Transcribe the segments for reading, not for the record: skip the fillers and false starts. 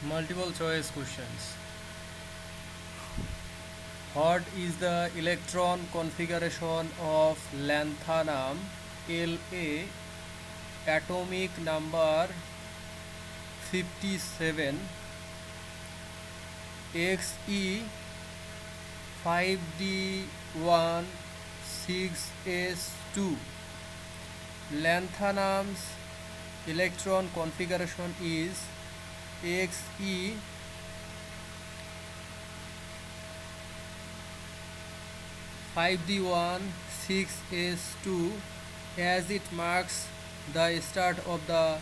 Multiple choice questions. What is the electron configuration of lanthanum La, atomic number 57, Xe 5d1 6s2? Lanthanum's electron configuration is Xe 5d1 6s2, as it marks the start of the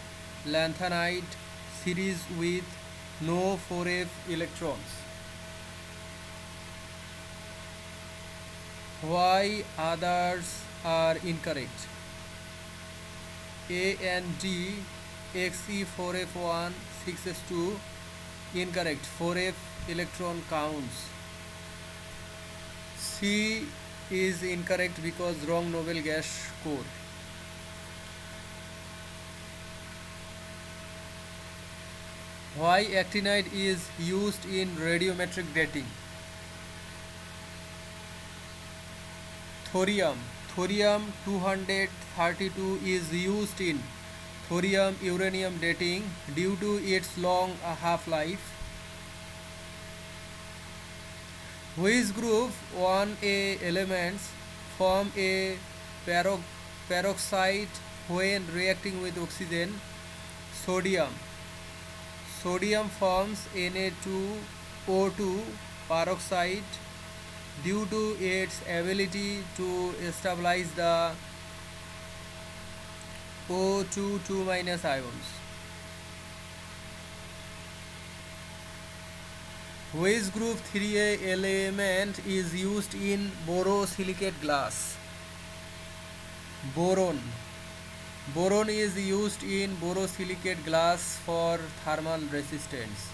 lanthanide series with no 4f electrons. Why others are incorrect? A and D, Xe4f1 6s2 incorrect, 4f electron counts. C is incorrect because wrong noble gas core. Why actinide is used in radiometric dating? Thorium 232 is used in thorium uranium dating due to its long half-life. Which group 1A elements form a peroxide when reacting with oxygen? Sodium forms Na2O2 peroxide due to its ability to stabilize the O2 ions. Which group 3A element is used in borosilicate glass? Boron is used in borosilicate glass for thermal resistance.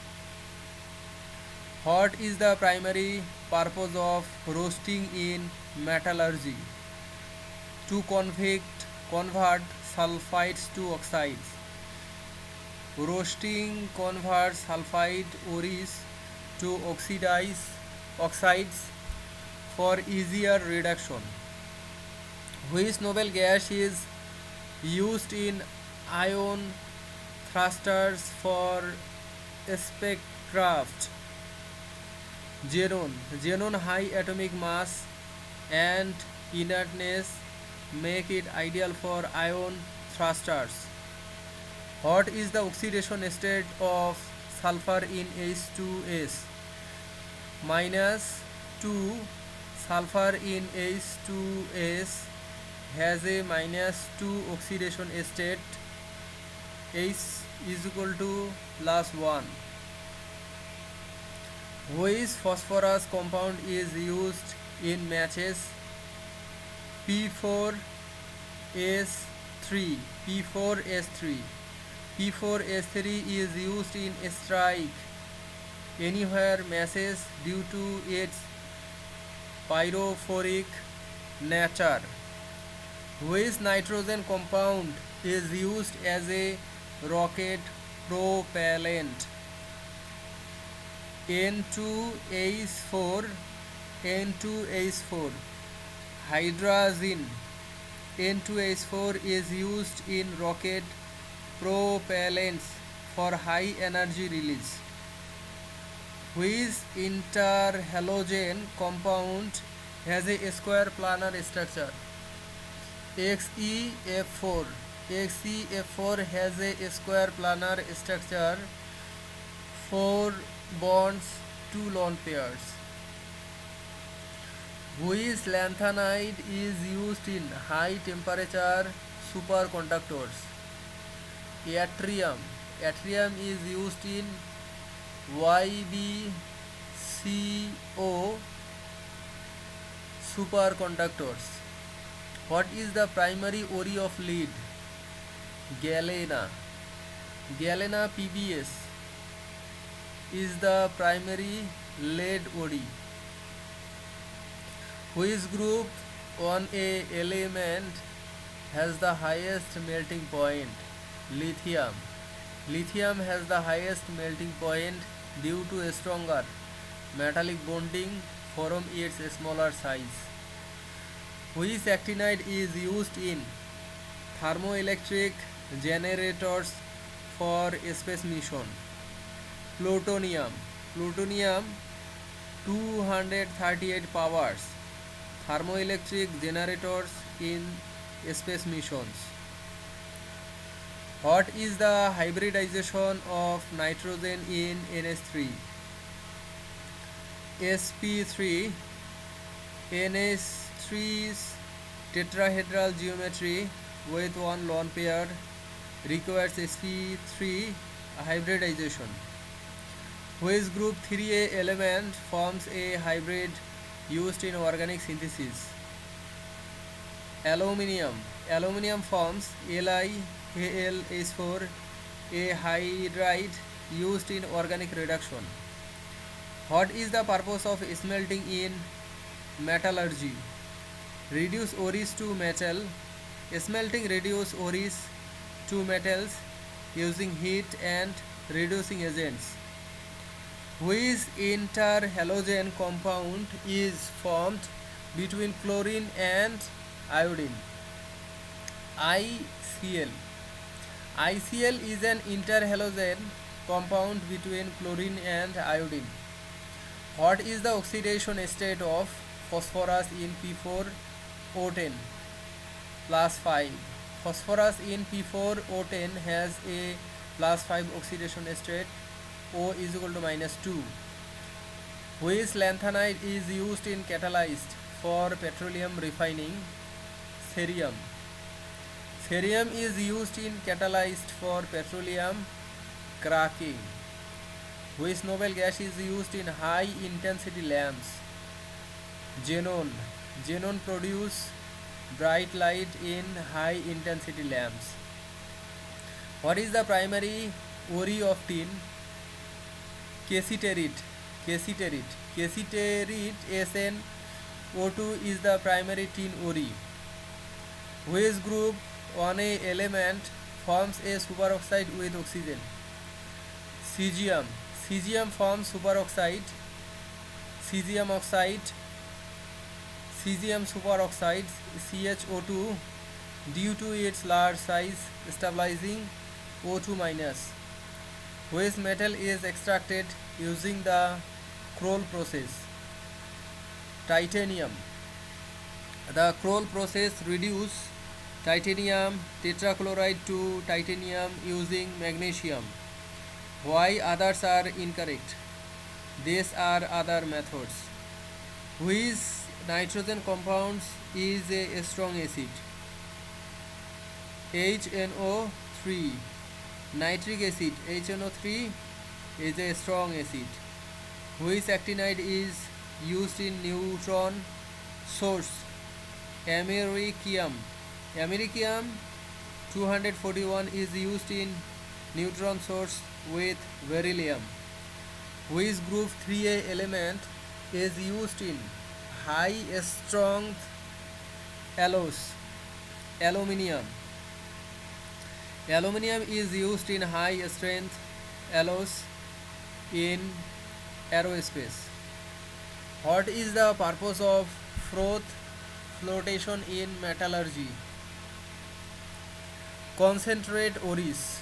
What is the primary purpose of roasting in metallurgy? To convert sulfides to oxides. Roasting converts sulfide ores to oxides for easier reduction. Which noble gas is used in ion thrusters for spacecraft? Xenon high atomic mass and inertness make it ideal for ion thrusters. What is the oxidation state of sulfur in H2S? -2. Sulfur in H2S has a -2 oxidation state. H is equal to +1. Which phosphorus compound is used in matches? P4S3. P4S3 is used in strike anywhere matches due to its pyrophoric nature. Which nitrogen compound is used as a rocket propellant? N2H4. Hydrazine N2H4 is used in rocket propellants for high energy release. Which interhalogen compound has a square planar structure? XeF4 has a square planar structure, 4 bonds, 2 lone pairs. Which lanthanide is used in high temperature superconductors? Yttrium is used in YbCO superconductors. What is the primary ore of lead? Galena PbS is the primary lead ore. Which group 1A element has the highest melting point? Lithium Lithium has the highest melting point due to a stronger metallic bonding from its smaller size. Which actinide is used in thermoelectric generators for space mission? Plutonium. Plutonium 238 powers thermoelectric generators in space missions. What is the hybridization of nitrogen in NH3? sp3. NH3's tetrahedral geometry with one lone pair requires sp3 hybridization. Which group 3A element forms a hybrid used in organic synthesis? Aluminium. Aluminium forms LiAlH4, a hydride used in organic reduction. What is the purpose of smelting in metallurgy? Reduce ores to metal. Smelting reduces ores to metals using heat and reducing agents. Which interhalogen compound is formed between chlorine and iodine? ICl. ICl is an interhalogen compound between chlorine and iodine. What is the oxidation state of phosphorus in P4O10 plus 5? Phosphorus in P4O10 has a plus 5 oxidation state. O is equal to -2. Which lanthanide is used in catalyst for petroleum refining? Cerium. Cerium is used in catalyst for petroleum cracking. Which noble gas is used in high intensity lamps? Xenon. Xenon produces bright light in high intensity lamps. What is the primary ore of tin? Cassiterite. Cassiterite SnO2 is the primary tin ore. Which group 1A element forms a superoxide with oxygen? Cesium. Cesium forms superoxide. Cesium oxide. Cesium superoxide CHO2 due to its large size stabilizing O2-. Which metal is extracted using the Kroll process? Titanium. The Kroll process reduces titanium tetrachloride to titanium using magnesium. Why others are incorrect? These are other methods. Which nitrogen compounds is a strong acid? HNO3. Nitric acid HNO3 is a strong acid. Which actinide is used in neutron source? Americium. Americium 241 is used in neutron source with beryllium. Which group 3A element is used in high strength alloys? Aluminium. Aluminium is used in high strength alloys in aerospace. What is the purpose of froth flotation in metallurgy? Concentrate ores.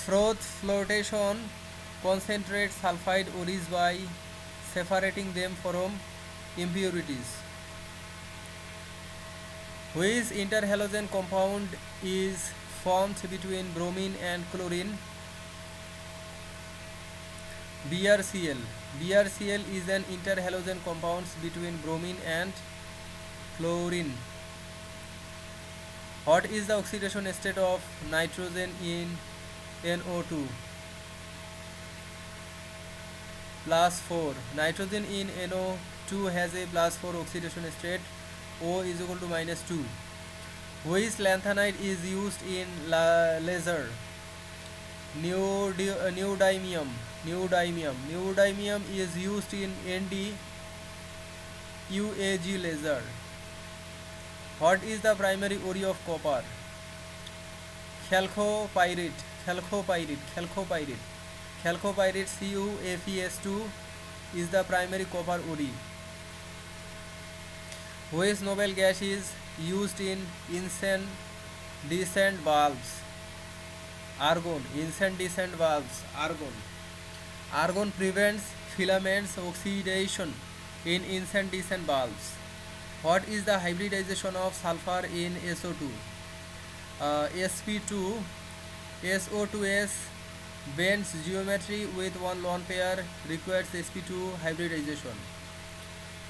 Froth flotation concentrates sulfide ores by separating them from impurities. Which interhalogen compound is formed between bromine and chlorine? BrCl. BrCl is an interhalogen compound between bromine and chlorine. What is the oxidation state of nitrogen in NO2? +4. Nitrogen in NO2 has a +4 oxidation state. O is equal to -2. Which lanthanide is used in laser? Neodymium. Neodymium is used in ND UAG laser. What is the primary ore of copper? Chalcopyrite. Chalcopyrite. Chalcopyrite CuFeS2 is the primary copper ore. Which noble gas is used in incandescent bulbs? Argon. Incandescent bulbs. Argon. Argon prevents filaments oxidation in incandescent bulbs. What is the hybridization of sulfur in SO2? sp2 SO2s bends geometry with one lone pair requires sp2 hybridization.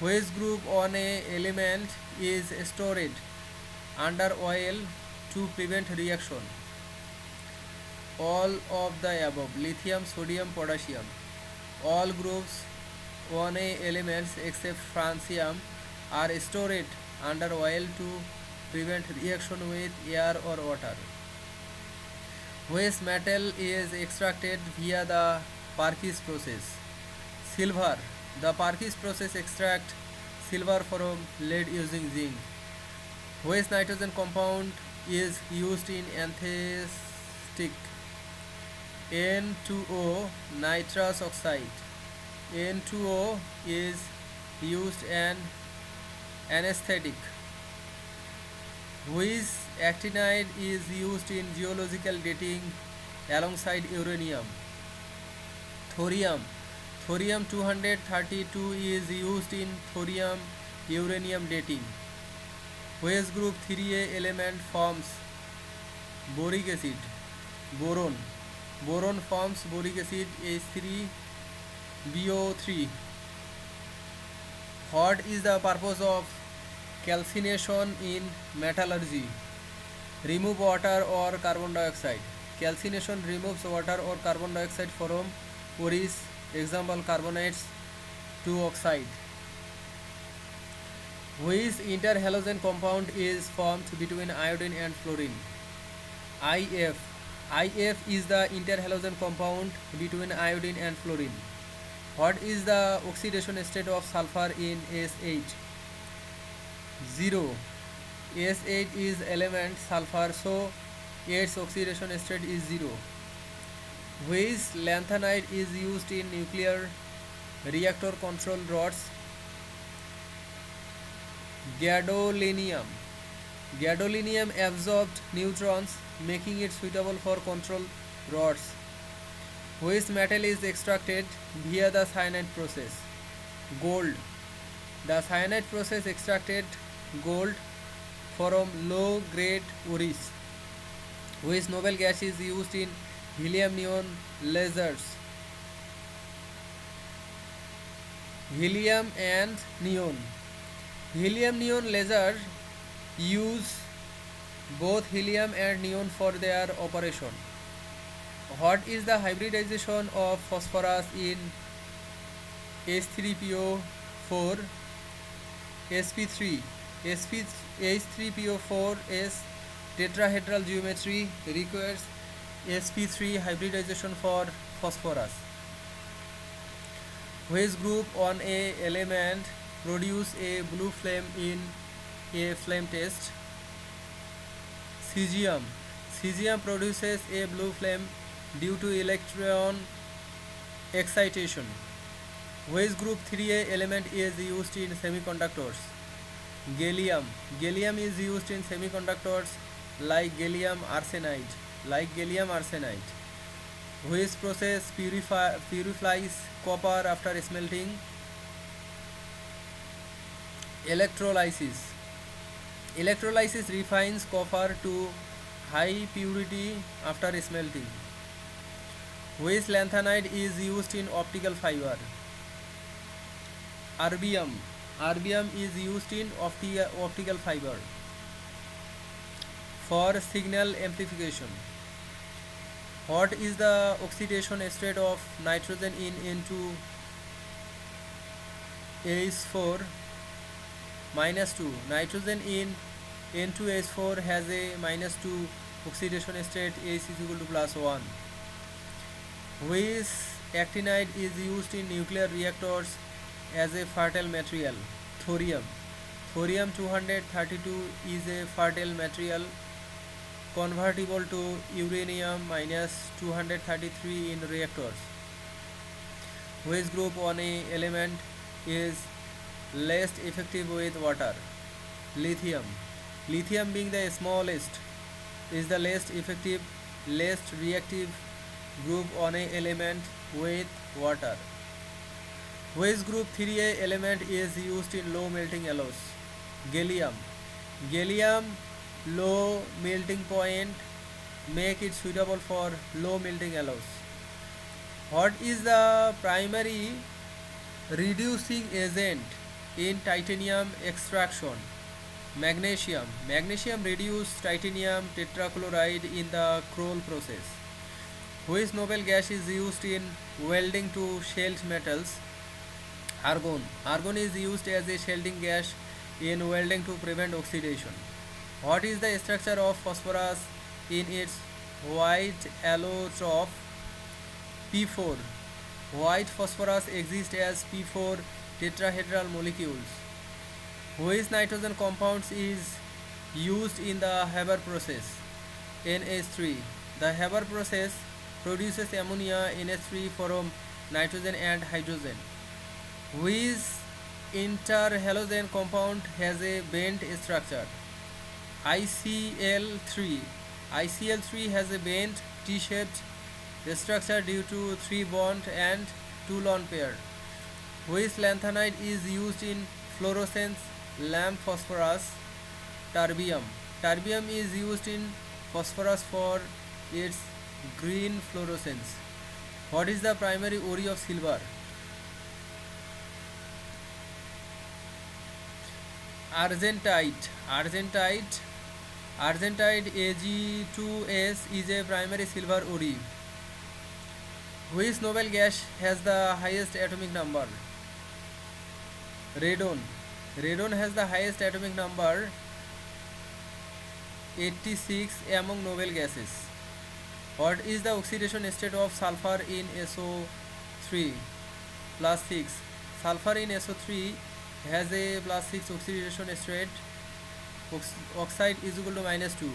Which group on a element is stored under oil to prevent reaction? All of the above. Lithium, sodium, potassium. All groups on a elements except francium are stored under oil to prevent reaction with air or water. Which metal is extracted via the Parkes process? Silver. The Parkes process extracts silver from lead using zinc. Which nitrogen compound is used in anesthetic? N2O, nitrous oxide. N2O is used in anesthetic. Which actinide is used in geological dating alongside uranium? Thorium. Thorium 232 is used in thorium uranium dating. Which group 3A element forms boric acid? Boron. Boron forms boric acid H3BO3. What is the purpose of calcination in metallurgy? Remove water or carbon dioxide. Calcination removes water or carbon dioxide from ores. Example, carbonates to oxide. Which interhalogen compound is formed between iodine and fluorine? IF. IF is the interhalogen compound between iodine and fluorine. What is the oxidation state of sulfur in S8? 0. S8 is element sulfur, so its oxidation state is 0. Which lanthanide is used in nuclear reactor control rods? Gadolinium. Gadolinium absorbed neutrons, making it suitable for control rods. Which metal is extracted via the cyanide process? Gold. The cyanide process extracted gold from low grade ores. Which noble gas is used in helium neon lasers? Helium and neon. Helium neon lasers use both helium and neon for their operation. What is the hybridization of phosphorus in H3PO4 sp3? H3PO4's tetrahedral geometry requires sp3 hybridization for phosphorus. Which group on a element produce a blue flame in a flame test? Cesium. Cesium produces a blue flame due to electron excitation. Which group 3A element is used in semiconductors? Gallium. Gallium is used in semiconductors like gallium arsenide. Which process purifies copper after smelting? Electrolysis. Electrolysis refines copper to high purity after smelting. Which lanthanide is used in optical fiber? Erbium. Erbium is used in optical fiber for signal amplification. What is the oxidation state of nitrogen in N2H4 -2? Nitrogen in N2H4 has a -2 oxidation state, H is equal to +1. Which actinide is used in nuclear reactors as a fertile material? Thorium. Thorium 232 is a fertile material convertible to uranium minus 233 in reactors. Which group 1A element is least effective with water? Lithium. Lithium being the smallest is the least effective, least reactive group 1A element with water. Which group 3A element is used in low melting alloys? Gallium. Gallium low melting point make it suitable for low melting alloys. What is the primary reducing agent in titanium extraction? Magnesium. Magnesium reduces titanium tetrachloride in the Kroll process. Which noble gas is used in welding to shelled metals? Argon. Argon is used as a shielding gas in welding to prevent oxidation. What is the structure of phosphorus in its white allotrope? P4. White phosphorus exists as P4 tetrahedral molecules. Which nitrogen compounds is used in the Haber process? NH3. The Haber process produces ammonia, NH3 from nitrogen and hydrogen. Which interhalogen compound has a bent structure? ICl3. ICl3 has a bent T-shaped structure due to 3 bond and 2 lone pair. Which lanthanide is used in fluorescence lamp phosphorus? Terbium. Terbium is used in phosphorus for its green fluorescence. What is the primary ore of silver? Argentite. Argentite Ag2S is a primary silver ore. Which noble gas has the highest atomic number? Radon. Radon has the highest atomic number, 86 among noble gases. What is the oxidation state of sulfur in SO3? +6. Sulfur in SO3 has a +6 oxidation state. Oxide is equal to -2.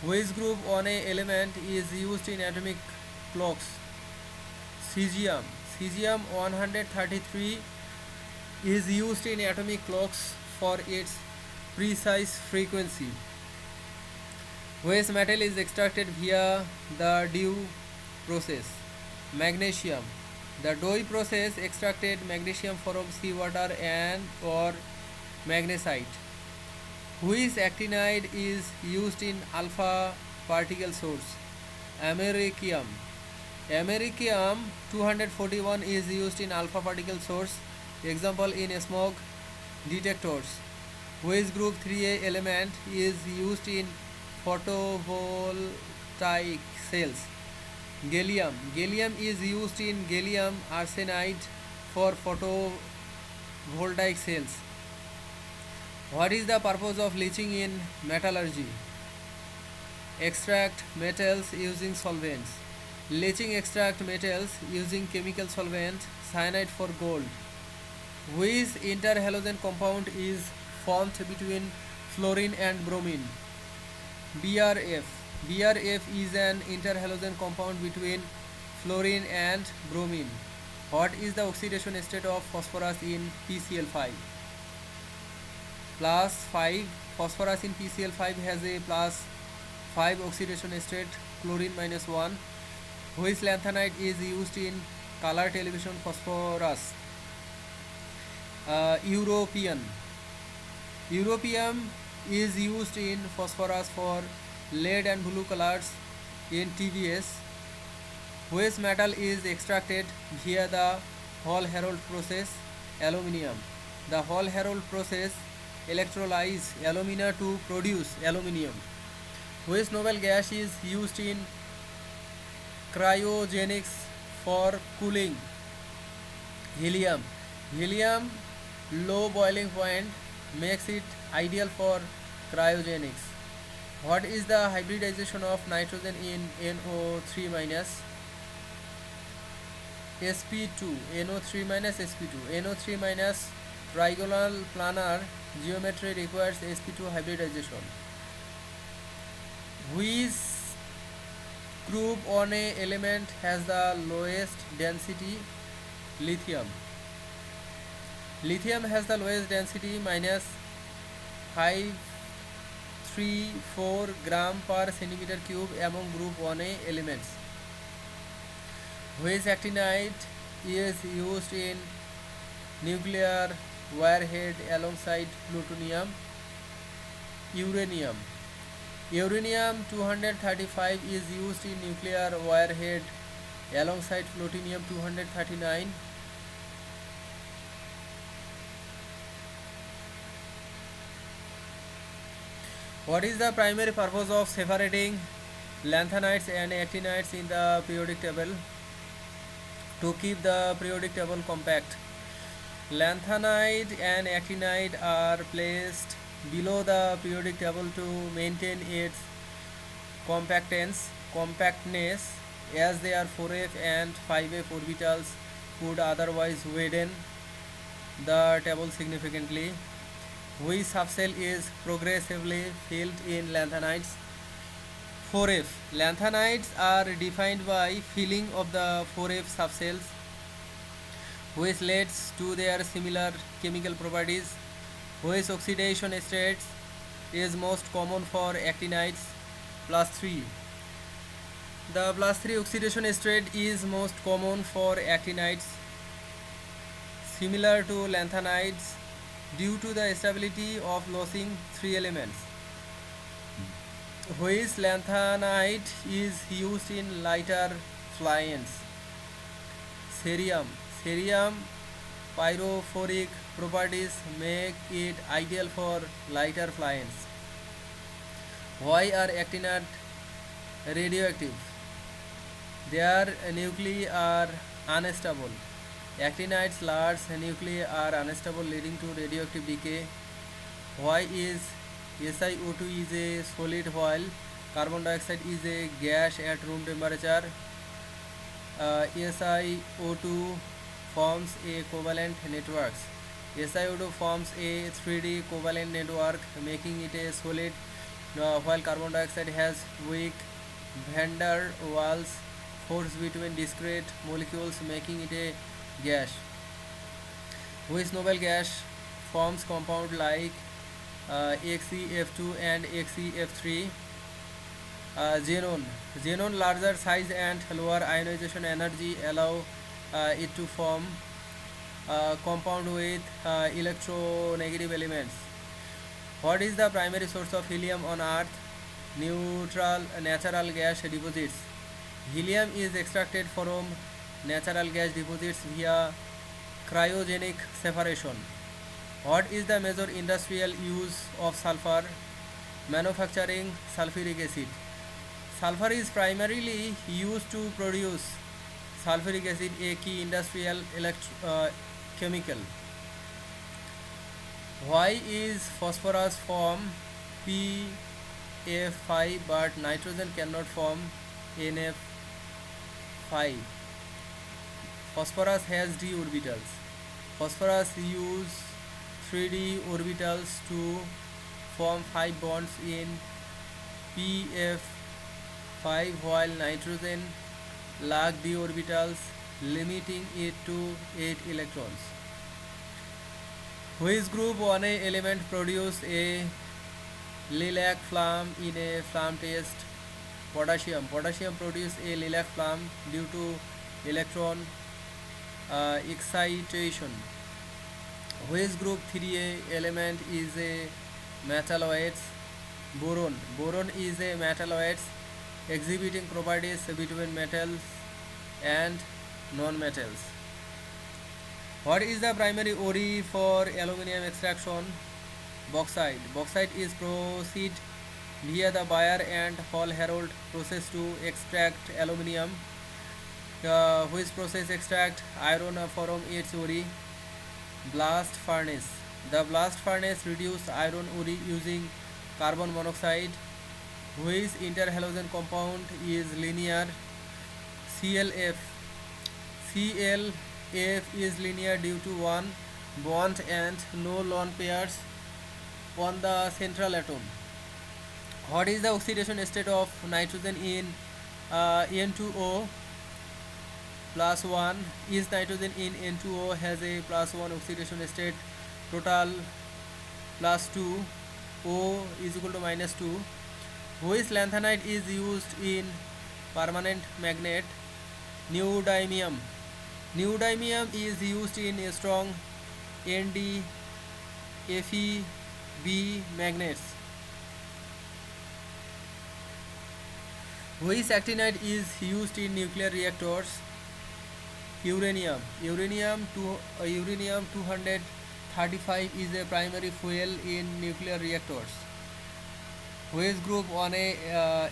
Which group 1A element is used in atomic clocks? Cesium. Cesium 133 is used in atomic clocks for its precise frequency. Which metal is extracted via the Dewey process? Magnesium. The Dewey process extracted magnesium from seawater and or magnesite. Which actinide is used in alpha particle source? Americium. Americium 241 is used in alpha particle source, example in smoke detectors. Which group 3A element is used in photovoltaic cells? Gallium. Gallium is used in gallium arsenide for photovoltaic cells. What is the purpose of leaching in metallurgy? Extract metals using solvents. Leaching extract metals using chemical solvent, cyanide for gold. Which interhalogen compound is formed between fluorine and bromine? BRF. BRF is an interhalogen compound between fluorine and bromine. What is the oxidation state of phosphorus in PCl5? +5. Phosphorus in PCl5 has a +5 oxidation state, chlorine -1. Which lanthanide is used in color television phosphorus? European. Europium is used in phosphorus for lead and blue colors in TVS. Which metal is extracted via the Hall-Héroult process? Aluminium. The Hall-Héroult process electrolyzes alumina to produce aluminium. Which noble gas is used in cryogenics for cooling? Helium. Helium low boiling point makes it ideal for cryogenics. What is the hybridization of nitrogen in NO3 minus sp2? NO3 minus sp2. NO3 minus trigonal planar geometry requires sp2 hybridization. Which group on a element has the lowest density? Lithium. Lithium has the lowest density, minus 534 gram per centimeter cube among group 1A elements. Which actinide is used in nuclear warhead alongside plutonium? Uranium. Uranium 235 is used in nuclear warhead alongside plutonium 239. What is the primary purpose of separating lanthanides and actinides in the periodic table? To keep the periodic table compact. Lanthanide and actinide are placed below the periodic table to maintain its compactness, as their 4f and 5f orbitals could otherwise widen the table significantly. Which subshell is progressively filled in lanthanides? 4f. Lanthanides are defined by filling of the 4f subshells, which leads to their similar chemical properties. Which oxidation state is most common for actinides? +3. The +3 oxidation state is most common for actinides, similar to lanthanides, due to the stability of losing 3 elements. Which lanthanide is used in lighter fluents? Cerium. Cerium pyrophoric properties make it ideal for lighter fluents. Why are actinides radioactive? Their nuclei are unstable. Actinides' large nuclei are unstable, leading to radioactive decay. Why is SiO2 is a solid while carbon dioxide is a gas at room temperature? SiO2 forms a covalent network. SiO2 forms a 3D covalent network, making it a solid, while carbon dioxide has weak van der Waals force between discrete molecules, making it a gas. Which noble gas forms compound like XeF2 and XeF3? Xenon. Xenon larger size and lower ionization energy allow it to form compound with electronegative elements. What is the primary source of helium on Earth? Natural gas deposits. Helium is extracted from natural gas deposits via cryogenic separation. What is the major industrial use of sulfur? Manufacturing sulfuric acid. Sulfur is primarily used to produce sulfuric acid, a key industrial chemical. Why is phosphorus form PF5 but nitrogen cannot form NF5? Phosphorus has d orbitals. Phosphorus use 3d orbitals to form 5 bonds in PF5, while nitrogen lack d orbitals, limiting it to 8 electrons. Which group 1A element produce a lilac flame in a flame test? Potassium. Potassium produce a lilac flame due to electron excitation. Which group 3A element is a metalloids? Boron. Boron is a metalloids exhibiting properties between metals and non-metals. What is the primary ore for aluminium extraction? Bauxite. Bauxite is proceed via the Bayer and Hall-Herold process to extract aluminium, which process extract iron from its ore? Blast furnace. The blast furnace reduce iron ore using carbon monoxide. Which interhalogen compound is linear? ClF. ClF is linear due to one bond and no lone pairs on the central atom. What is the oxidation state of nitrogen in N2O plus 1? Is nitrogen in N2O has a plus 1 oxidation state, total plus 2, O is equal to minus 2. Which lanthanide is used in permanent magnet? Neodymium. Neodymium is used in strong Nd Fe B magnets. Which actinide is used in nuclear reactors? Uranium. Uranium 235 is a primary fuel in nuclear reactors. Which group on a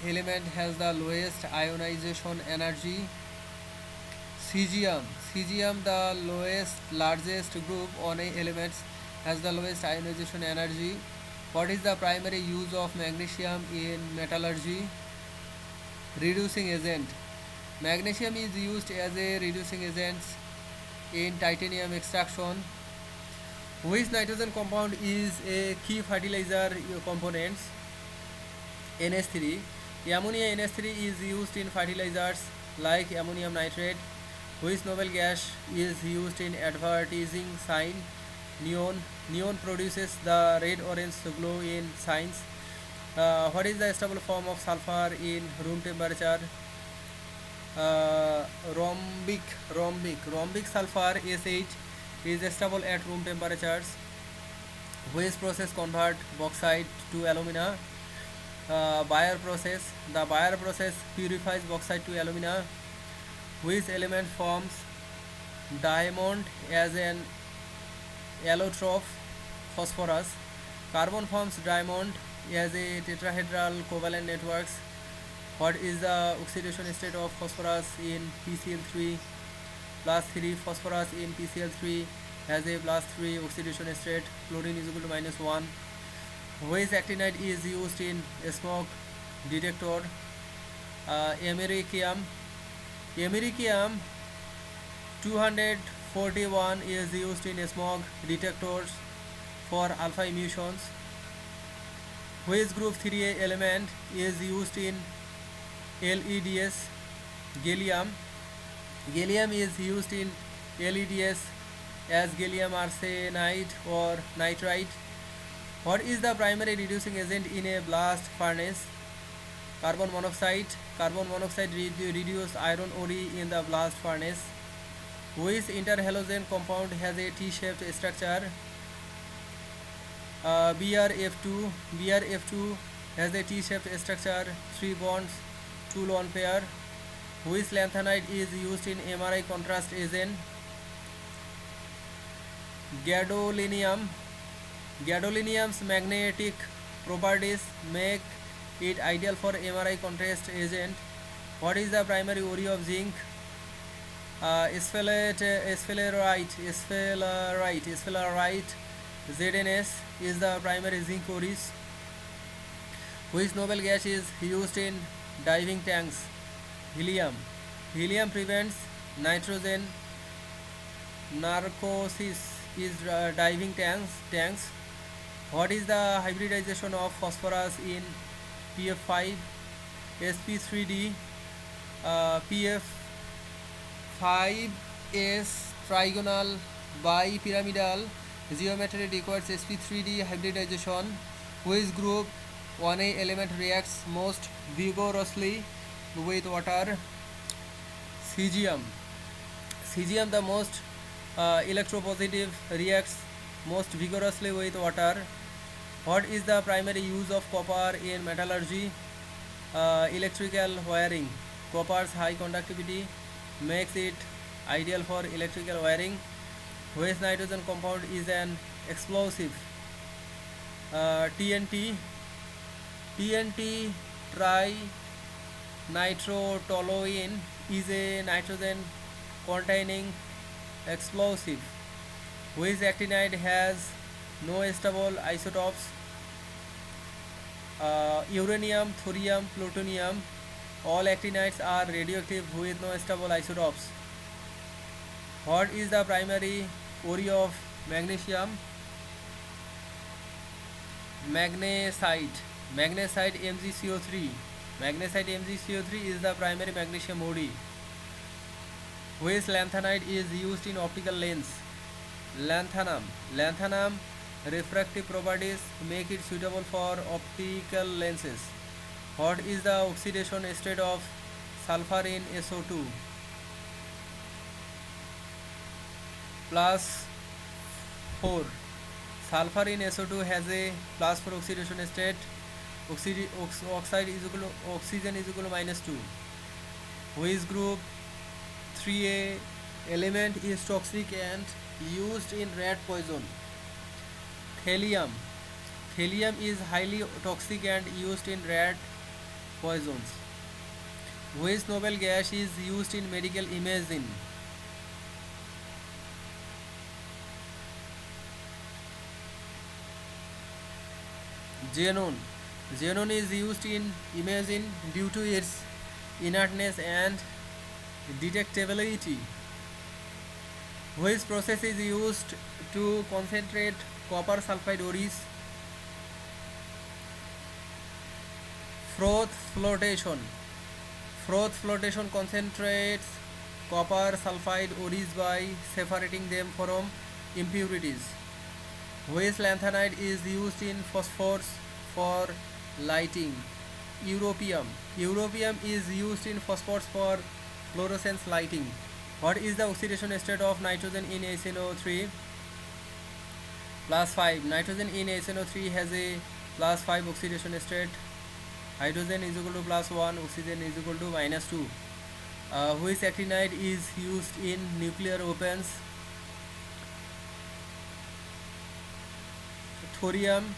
element has the lowest ionization energy? Cesium. Cesium, the largest group on a elements, has the lowest ionization energy. What is the primary use of magnesium in metallurgy? Reducing agent. Magnesium is used as a reducing agent in titanium extraction. Which nitrogen compound is a key fertilizer components? NH3. Ammonia NH3 is used in fertilizers like ammonium nitrate. Which noble gas is used in advertising sign? Neon. Neon produces the red-orange glow in signs. What is the stable form of sulfur in room temperature? Rhombic sulfur S8 is stable at room temperatures. Which process convert bauxite to alumina? Bayer process. The Bayer process purifies bauxite to alumina. Which element forms diamond as an allotrope? Phosphorus. Carbon forms diamond as a tetrahedral covalent networks. What is the oxidation state of phosphorus in PCl3 plus 3? Phosphorus in PCl3 has a plus 3 oxidation state. Chlorine is equal to minus 1. Which actinide is used in smoke detector? Americium. Americium 241 is used in smoke detectors for alpha emissions. Which group 3A element is used in LEDs? Gallium. Gallium is used in LEDs as gallium arsenide or nitride. What is the primary reducing agent in a blast furnace? Carbon monoxide. Carbon monoxide reduces iron ore in the blast furnace. Which interhalogen compound has a T-shaped structure? BRF2. BRF2 has a T-shaped structure, 3 bonds, 2 lone pair. Which lanthanide is used in MRI contrast agent? Gadolinium. Gadolinium's magnetic properties make it ideal for MRI contrast agent. What is the primary ore of zinc? Sphalerite. ZNS is the primary zinc ores. Which noble gas is used in diving tanks? Helium. Helium prevents nitrogen narcosis is diving tanks. What is the hybridization of phosphorus in PF5? sp3d. PF5s trigonal bipyramidal geometry requires sp3d hybridization. Which group 1A element reacts most vigorously with water? Cesium. Cesium, the most electropositive, reacts most vigorously with water. What is the primary use of copper in metallurgy? Electrical wiring. Copper's high conductivity makes it ideal for electrical wiring. Which nitrogen compound is an explosive? TNT. TNT trinitrotoluene is a nitrogen containing explosive. Which actinide has no stable isotopes? Uranium, thorium, plutonium. All actinides are radioactive with no stable isotopes. What is the primary ore of magnesium? Magnesite. Magnesite MgCO3. Magnesite MgCO3 is the primary magnesium OD. Which lanthanide is used in optical lens? Lanthanum. Lanthanum refractive properties make it suitable for optical lenses. What is the oxidation state of sulfur in SO2? Plus 4. Sulfur in SO2 has a plus 4 oxidation state. Oxide is equal to oxygen is equal to -2. Which group 3A element is toxic and used in rat poison? Thallium. Thallium is highly toxic and used in rat poisons. Which noble gas is used in medical imaging? Xenon. Xenon is used in imaging due to its inertness and detectability. Which process is used to concentrate copper sulfide ores? Froth flotation. Froth flotation concentrates copper sulfide ores by separating them from impurities. Which lanthanide is used in phosphors for lighting? Europium. Europium is used in phosphors for fluorescence lighting. What is the oxidation state of nitrogen in HNO3? Plus 5. Nitrogen in HNO3 has a plus 5 oxidation state. Hydrogen is equal to plus 1, oxygen is equal to -2. Which actinide is used in nuclear weapons? Thorium,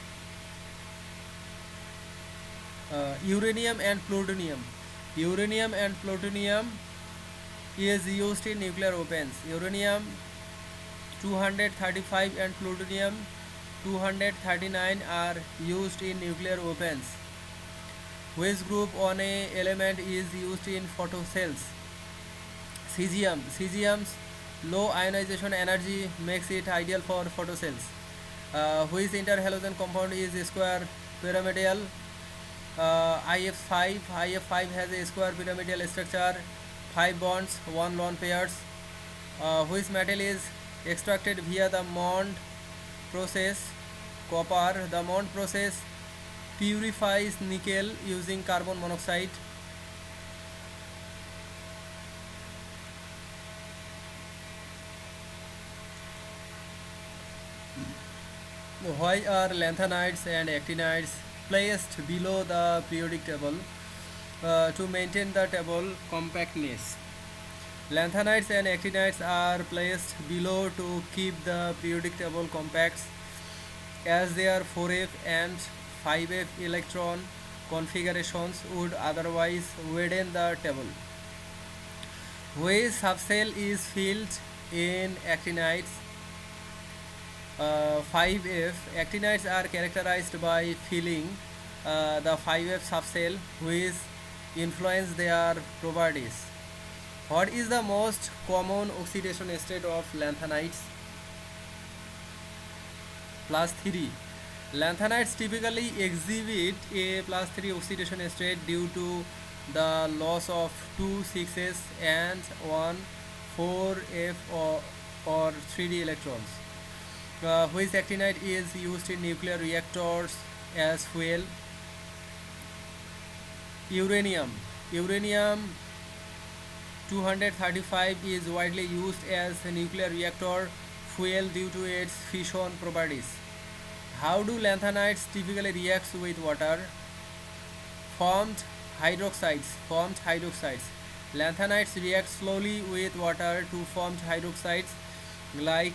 uranium and plutonium. Uranium and plutonium is used in nuclear weapons. Uranium 235 and plutonium 239 are used in nuclear weapons. Which group on a element is used in photocells? Cesium. Cesium's low ionization energy makes it ideal for photocells. Which interhalogen compound is square pyramidal? IF5. IF5 has a square pyramidal structure, 5 bonds, 1 lone pairs. Which metal is extracted via the Mond process? Copper. The Mond process purifies nickel using carbon monoxide. Why are lanthanides and actinides placed below the periodic table? To maintain the table compactness. Lanthanides and actinides are placed below to keep the periodic table compact, as their 4f and 5f electron configurations would otherwise widen the table. Which subshell is filled in actinides? 5f. Actinides are characterized by filling the 5f subshell, which influence their properties. What is the most common oxidation state of lanthanides? Plus 3. Lanthanides typically exhibit a plus 3 oxidation state due to the loss of 2 6s and 1 4f or 3d electrons. Which actinide is used in nuclear reactors as fuel? Uranium. Uranium 235 is widely used as a nuclear reactor fuel due to its fission properties. How do lanthanides typically react with water? Formed hydroxides. Lanthanides react slowly with water to form hydroxides like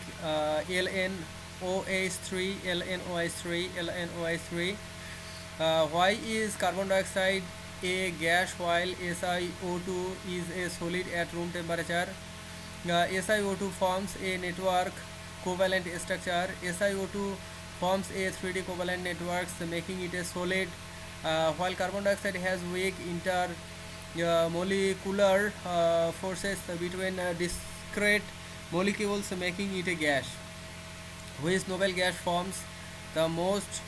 LNOH3, LNOH3. Why is carbon dioxide a gas while SiO2 is a solid at room temperature? SiO2 forms a network covalent structure. SiO2 forms a 3D covalent networks, making it a solid, while carbon dioxide has weak intermolecular forces between discrete molecules, making it a gas. Which noble gas forms the most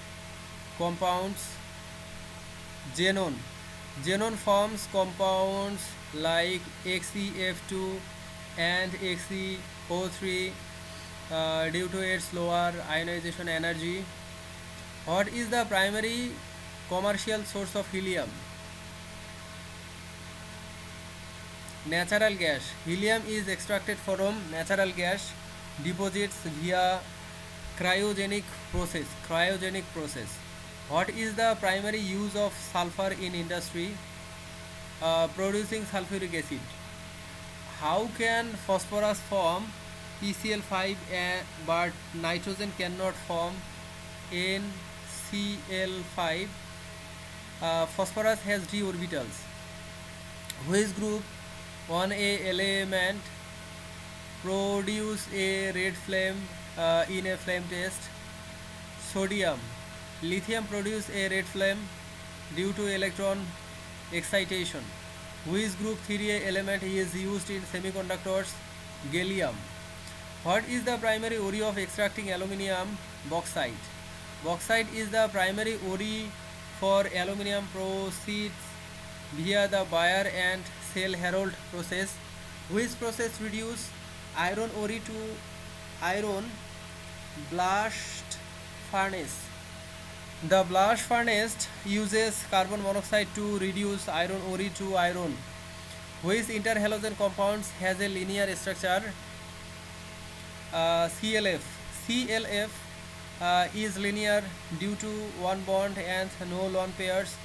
compounds Xenon. Xenon forms compounds like XeF2 and XeO3 due to its lower ionization energy. What is the primary commercial source of helium? Natural gas. Helium is extracted from natural gas deposits via cryogenic process. What is the primary use of sulfur in industry? Producing sulfuric acid. How can phosphorus form PCl5 but nitrogen cannot form NCl5? Phosphorus has d orbitals. Which group on a element produce a red flame in a flame test? Sodium. Lithium produce a red flame due to electron excitation. Which group 3A element is used in semiconductors? Gallium. What is the primary ore of extracting aluminium? Bauxite. Bauxite is the primary ore for aluminium proceeds via the Bayer and Cell Herold process. Which process reduce iron ore to iron? Blast furnace. The blast furnace uses carbon monoxide to reduce iron ore to iron. Which interhalogen compounds has a linear structure? CLF. CLF is linear due to one bond and no lone pairs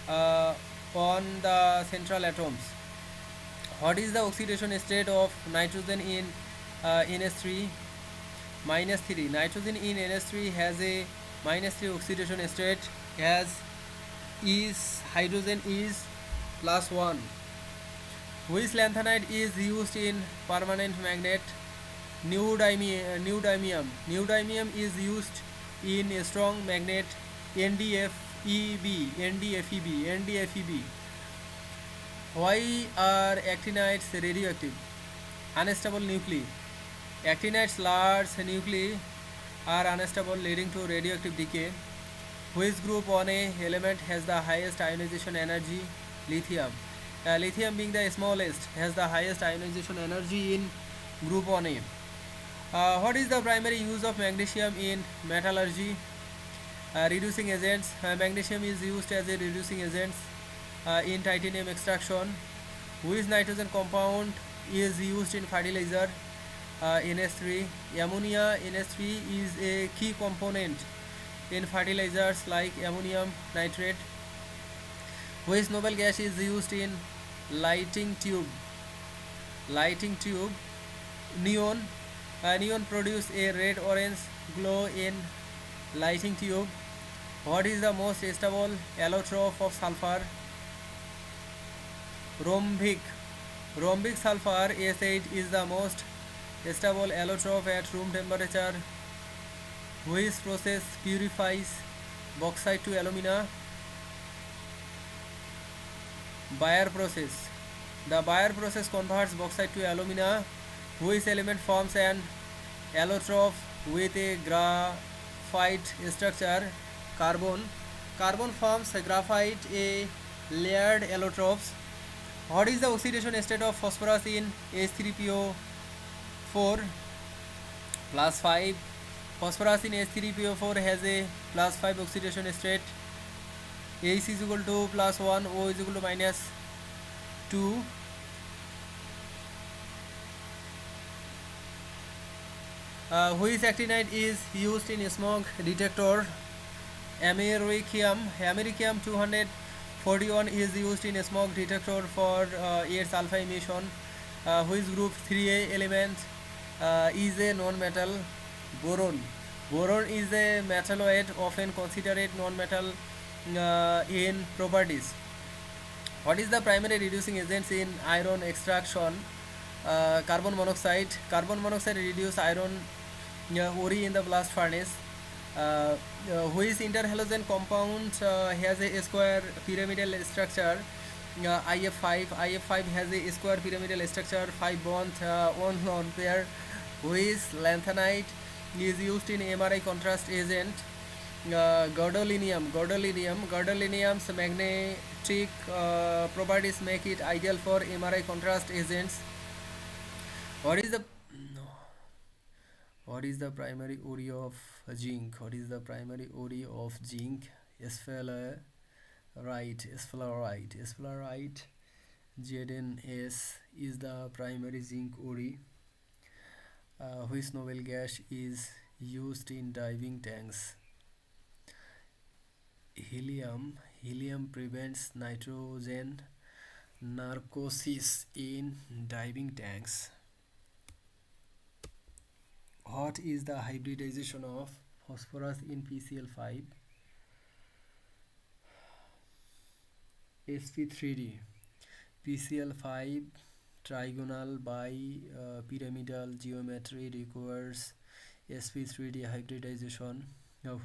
on the central atoms. What is the oxidation state of nitrogen in NH3? -3. Nitrogen in NH3 has a -3 oxidation state as is hydrogen is +1. Which lanthanide is used in permanent magnet? Neodymium. Neodymium is used in a strong magnet NdFeB. Why are actinides radioactive? Unstable nuclei. Actinides' large nuclei are unstable, leading to radioactive decay. Which group on a element has the highest ionization energy? Lithium. Lithium, being the smallest, has the highest ionization energy in group 1A. What is the primary use of magnesium in metallurgy? Reducing agents. Magnesium is used as a reducing agent in titanium extraction. Which nitrogen compound is used in fertilizer? NH3. Ammonia NH3 is a key component in fertilizers like ammonium nitrate. Which noble gas is used in lighting tube? Neon. Neon produce a red-orange glow in lighting tube. What is the most stable allotrope of sulfur? Rhombic sulfur S8 is the most stable allotrope at room temperature. Which process purifies bauxite to alumina? Bayer process. The Bayer process converts bauxite to alumina. Which element forms an allotrope with a graphite structure? Carbon. Carbon forms graphite a layered allotropes. What is the oxidation state of phosphorus in H3PO4? +5. Phosphorus in H3PO4 has a +5 oxidation state. H is equal to +1, O is equal to -2. Which actinide is used in smoke detector? Americium 241 is used in smoke detector for its alpha emission. Which group 3A element is a non-metal? Boron. Boron is a metalloid, often considered non-metal in properties. What is the primary reducing agents in iron extraction? Carbon monoxide. Carbon monoxide reduces iron ore in the blast furnace. Which interhalogen compound has a square pyramidal structure? IF5. IF5 has a square pyramidal structure, 5 bonds, 1 lone pair. Which lanthanide is used in MRI contrast agent? Gadolinium's magnetic properties make it ideal for MRI contrast agents. What is the what is the primary OD of zinc? What is the primary OD of zinc? Sphalerite, sphalerite. ZNS is the primary zinc OD. Which noble gas is used in diving tanks? Helium prevents nitrogen narcosis in diving tanks. What is the hybridization of phosphorus in PCl5? sp3d. PCl5 trigonal pyramidal geometry requires sp3d hybridization,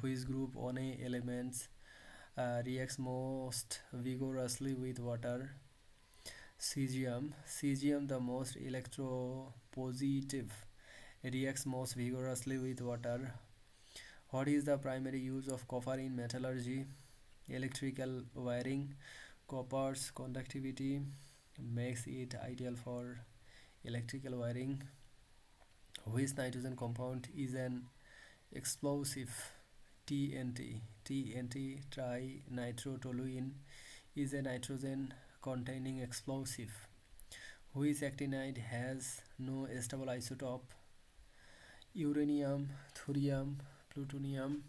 which group 1a elements reacts most vigorously with water? Cesium, the most electropositive, reacts most vigorously with water. What is the primary use of copper in metallurgy? Electrical wiring. Copper's conductivity makes it ideal for electrical wiring. Which nitrogen compound is an explosive? TNT, trinitrotoluene, is a nitrogen containing explosive. Which actinide has no stable isotope? Uranium, thorium, plutonium.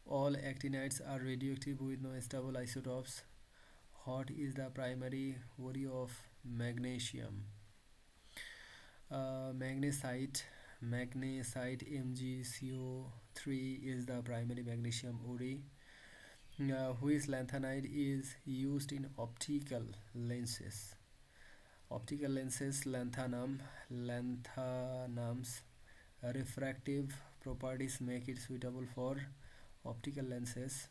All actinides are radioactive with no stable isotopes. What is the primary OD of magnesium? Magnesite, MgCO3 is the primary magnesium OD. Which lanthanide is used in optical lenses? Lanthanum's refractive properties make it suitable for optical lenses.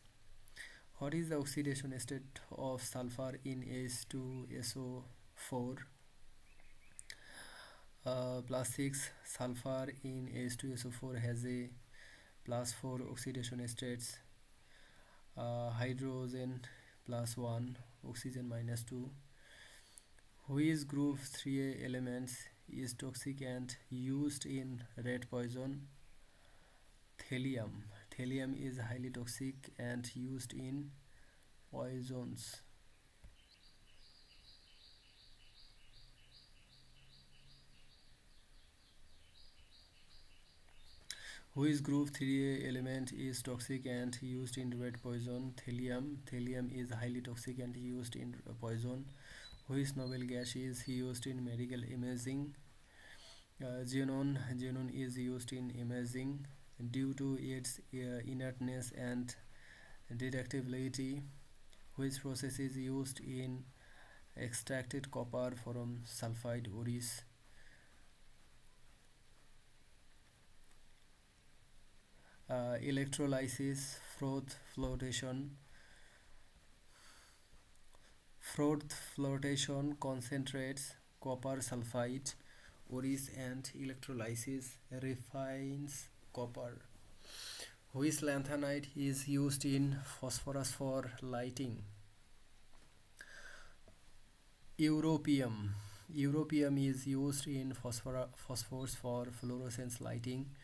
What is the oxidation state of sulfur in H2SO4? Plus 6. Sulfur in H2SO4 has a plus 4 oxidation states. Hydrogen plus 1, oxygen minus 2. Which group 3A elements is toxic and used in rat poison? Thallium is highly toxic and used in poisons. Which group 3A element is toxic and used in rat poison? Thallium is highly toxic and used in poison. Which noble gas is used in medical imaging? Xenon is used in imaging due to its inertness and deductibility. Which process is used in extracted copper from sulfide ores? Electrolysis, froth flotation concentrates copper sulfide ores and electrolysis refines copper. Which lanthanide is used in phosphorus for lighting? Europium. Europium is used in phosphorus for fluorescence lighting.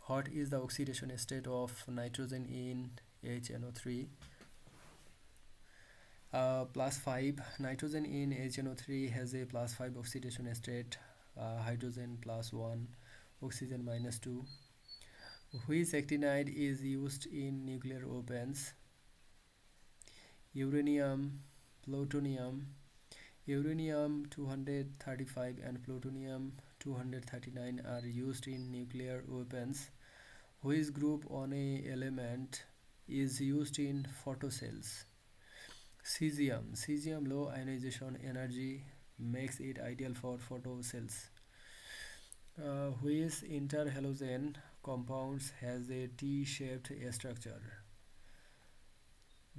What is the oxidation state of nitrogen in HNO3? Plus 5. Nitrogen in HNO3 has a plus 5 oxidation state. Hydrogen plus 1, oxygen minus 2. Which actinide is used in nuclear weapons? Plutonium. Uranium 235 and plutonium 239 are used in nuclear weapons. Which group 1A element is used in photocells? Cesium low ionization energy makes it ideal for photocells. Which interhalogen compounds has a T-shaped structure?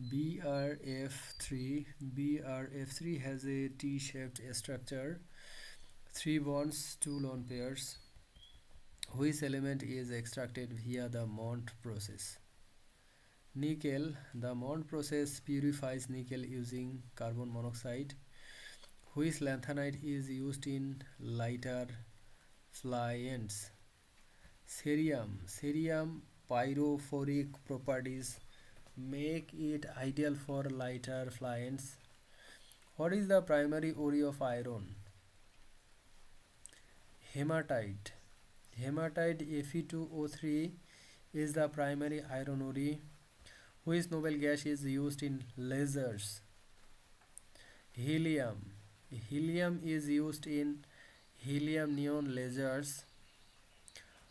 BRF3 has a T-shaped structure, 3 bonds, 2 lone pairs. Which element is extracted via the Mont process? Nickel. The Mond process purifies nickel using carbon monoxide. Which lanthanide is used in lighter fluents? Cerium. Cerium pyrophoric properties make it ideal for lighter fluents. What is the primary ore of iron? Hematite. Hematite Fe2O3 is the primary iron ore. Which noble gas is used in lasers? Helium. Helium is used in helium neon lasers.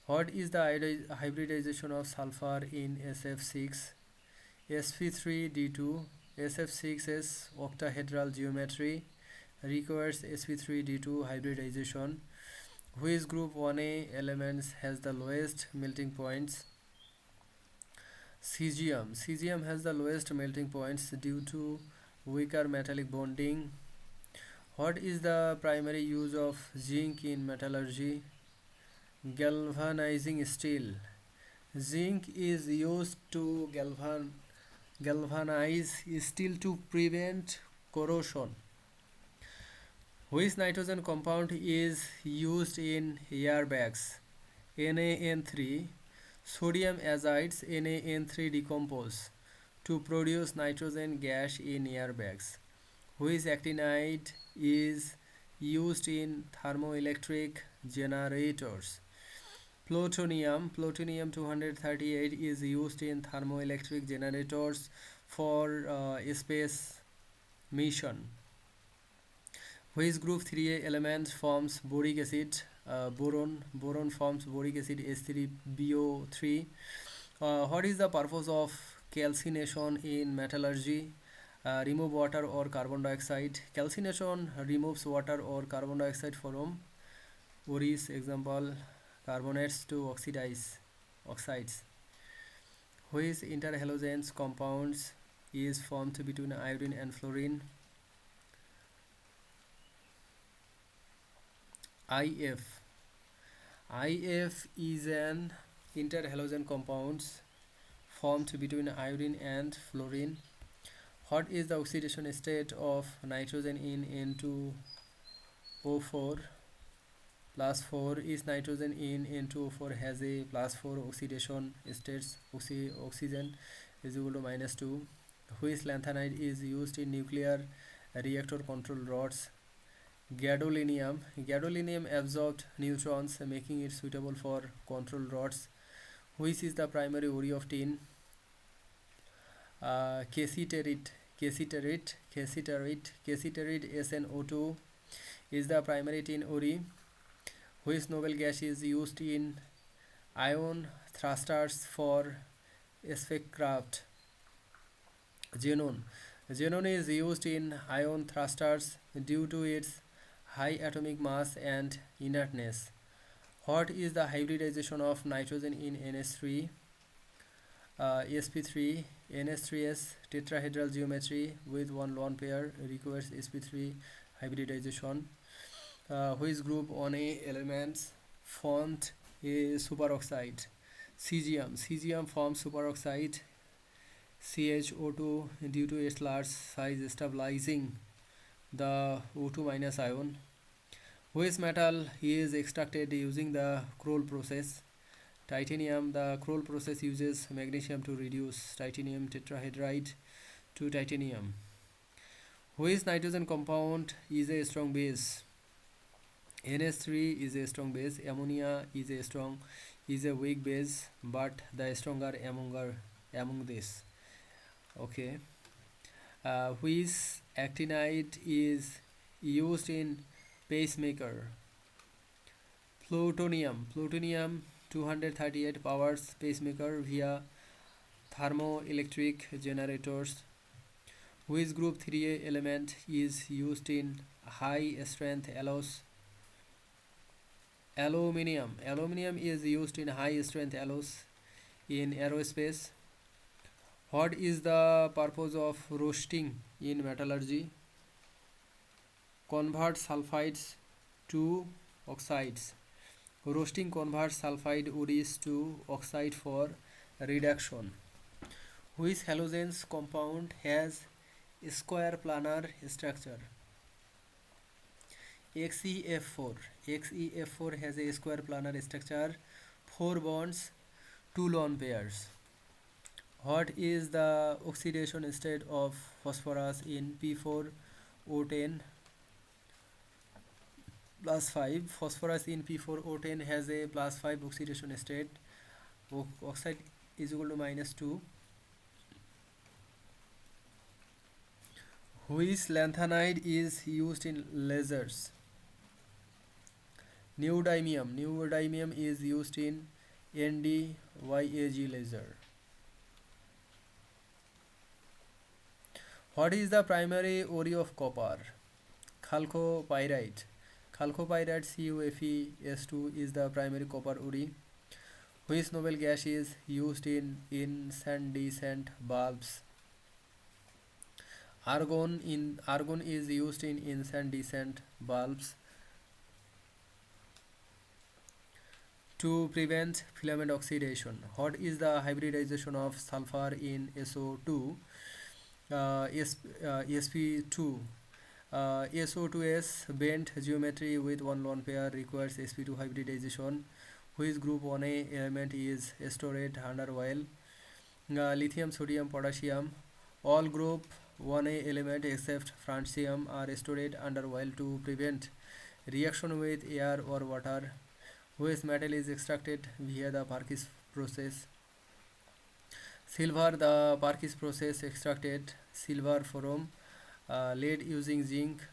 What is the hybridization of sulfur in SF6? sp3d2. SF6's octahedral geometry requires sp3d2 hybridization. Which group 1a elements has the lowest melting points? Cesium. Cesium has the lowest melting points due to weaker metallic bonding. What is the primary use of zinc in metallurgy? Galvanizing steel. Zinc is used to galvanize steel to prevent corrosion. Which nitrogen compound is used in airbags? NaN3. Sodium azides NaN3 decompose to produce nitrogen gas in airbags. Which actinide is used in thermoelectric generators? Plutonium 238 is used in thermoelectric generators for space mission. Which group 3a element forms boric acid? Boron forms boric acid H3BO3. What is the purpose of calcination in metallurgy? Remove water or carbon dioxide. Calcination removes water or carbon dioxide from ores. Example, carbonates to oxides. Which interhalogens compounds is formed between iodine and fluorine? IF. IF is an interhalogen compound formed between iodine and fluorine. What is the oxidation state of nitrogen in N2O4 plus 4? Is nitrogen in N2O4 has a plus 4 oxidation states? Oxygen is equal to -2. Which lanthanide is used in nuclear reactor control rods? Gadolinium absorbed neutrons, making it suitable for control rods. Which is the primary ore of tin? Cassiterite SnO2 is the primary tin ore. Which noble gas is used in ion thrusters for spacecraft? Xenon. Xenon is used in ion thrusters due to its high atomic mass and inertness. What is the hybridization of nitrogen in NH3? sp3. NH3's tetrahedral geometry with one lone pair requires sp3 hybridization. Which group 1a elements formed a superoxide? Cesium forms superoxide CHO2 due to its large size stabilizing the O2 minus ion. Which metal is extracted using the Kroll process? Titanium. The Kroll process uses magnesium to reduce titanium tetrahydride to titanium. Which nitrogen compound is a strong base? NH3 is a strong base. Ammonia is a weak base, but the stronger among this. Okay. Which actinide is used in pacemaker? Plutonium 238 powers pacemaker via thermoelectric generators. Which group 3a element is used in high strength alloys? Aluminium is used in high strength alloys in aerospace. What is the purpose of roasting in metallurgy? Convert sulfides to oxides. Roasting converts sulfide ores to oxide for reduction. Which halogens compound has square planar structure? XeF4. XeF4 has a square planar structure, 4 bonds, 2 lone pairs. What is the oxidation state of phosphorus in P4O10 plus 5? Phosphorus in P4O10 has a plus 5 oxidation state. Oxide is equal to -2. Which lanthanide is used in lasers? Neodymium. Neodymium is used in ND-YAG laser. What is the primary ore of copper? Chalcopyrite. Chalcopyrite CuFeS2 is the primary copper ore. Which noble gas is used in incandescent bulbs? Argon is used in incandescent bulbs to prevent filament oxidation. What is the hybridization of sulfur in SO2? sp2. SO2s bent geometry with one lone pair requires sp2 hybridization. Which group 1a element is stored under oil? Lithium, sodium, potassium. All group 1a element except francium are stored under oil to prevent reaction with air or water. Which metal is extracted via the Parkes process? Silver. The Parkes process extracted silver from lead using zinc.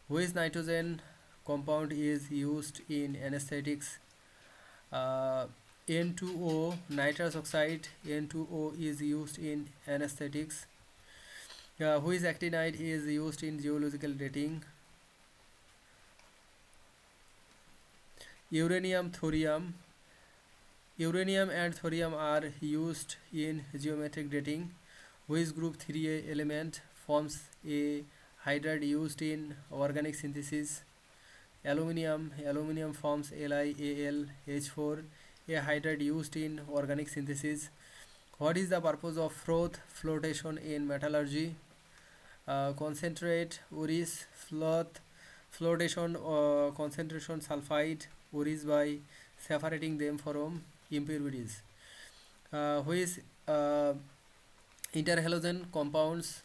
Which nitrogen compound is used in anesthetics? N2O, nitrous oxide. N2O is used in anesthetics. Which actinide is used in geological dating? Uranium, thorium. Uranium and thorium are used in geometric dating. Which group 3a element forms a hydride used in organic synthesis? Aluminium. Aluminium forms LiAlH4, a hydride used in organic synthesis. What is the purpose of froth flotation in metallurgy? Concentrate ores flotation concentration sulfide ores by separating them from impurities. Which interhalogen compounds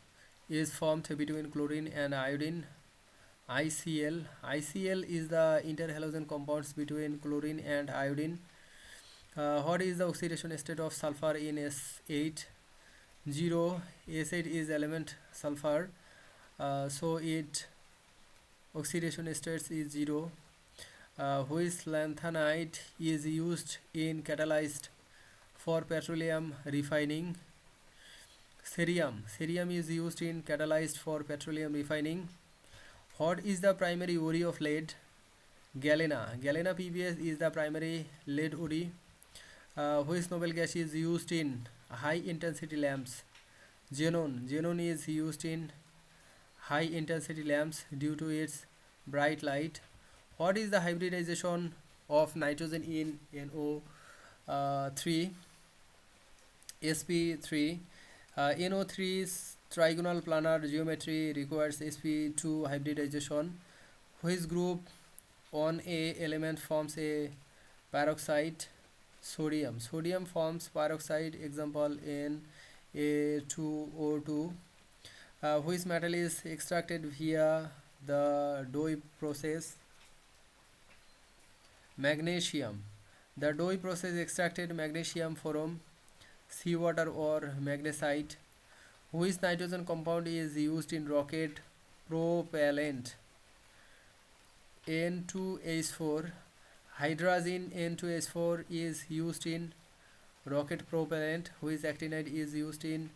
is formed between chlorine and iodine? ICl. ICl is the interhalogen compounds between chlorine and iodine. What is the oxidation state of sulfur in S8? 0. S8 is element sulfur, so its oxidation state is 0. Which lanthanide is used in catalyst for petroleum refining? Cerium. Cerium is used in catalyst for petroleum refining. What is the primary ore of lead? Galena. Galena PbS is the primary lead ore. Which noble gas is used in high intensity lamps? Xenon. Xenon is used in high intensity lamps due to its bright light. What is the hybridization of nitrogen in NO3? sp3. NO3's trigonal planar geometry requires sp2 hybridization. Which group 1a element forms a peroxide? Sodium. Sodium forms peroxide, example in A2O2. Which metal is extracted via the Dewey process? Magnesium. The Dewey process extracted magnesium from seawater or magnesite. Which nitrogen compound is used in rocket propellant? N2H4. Hydrazine N2H4 is used in rocket propellant. Which actinide is used in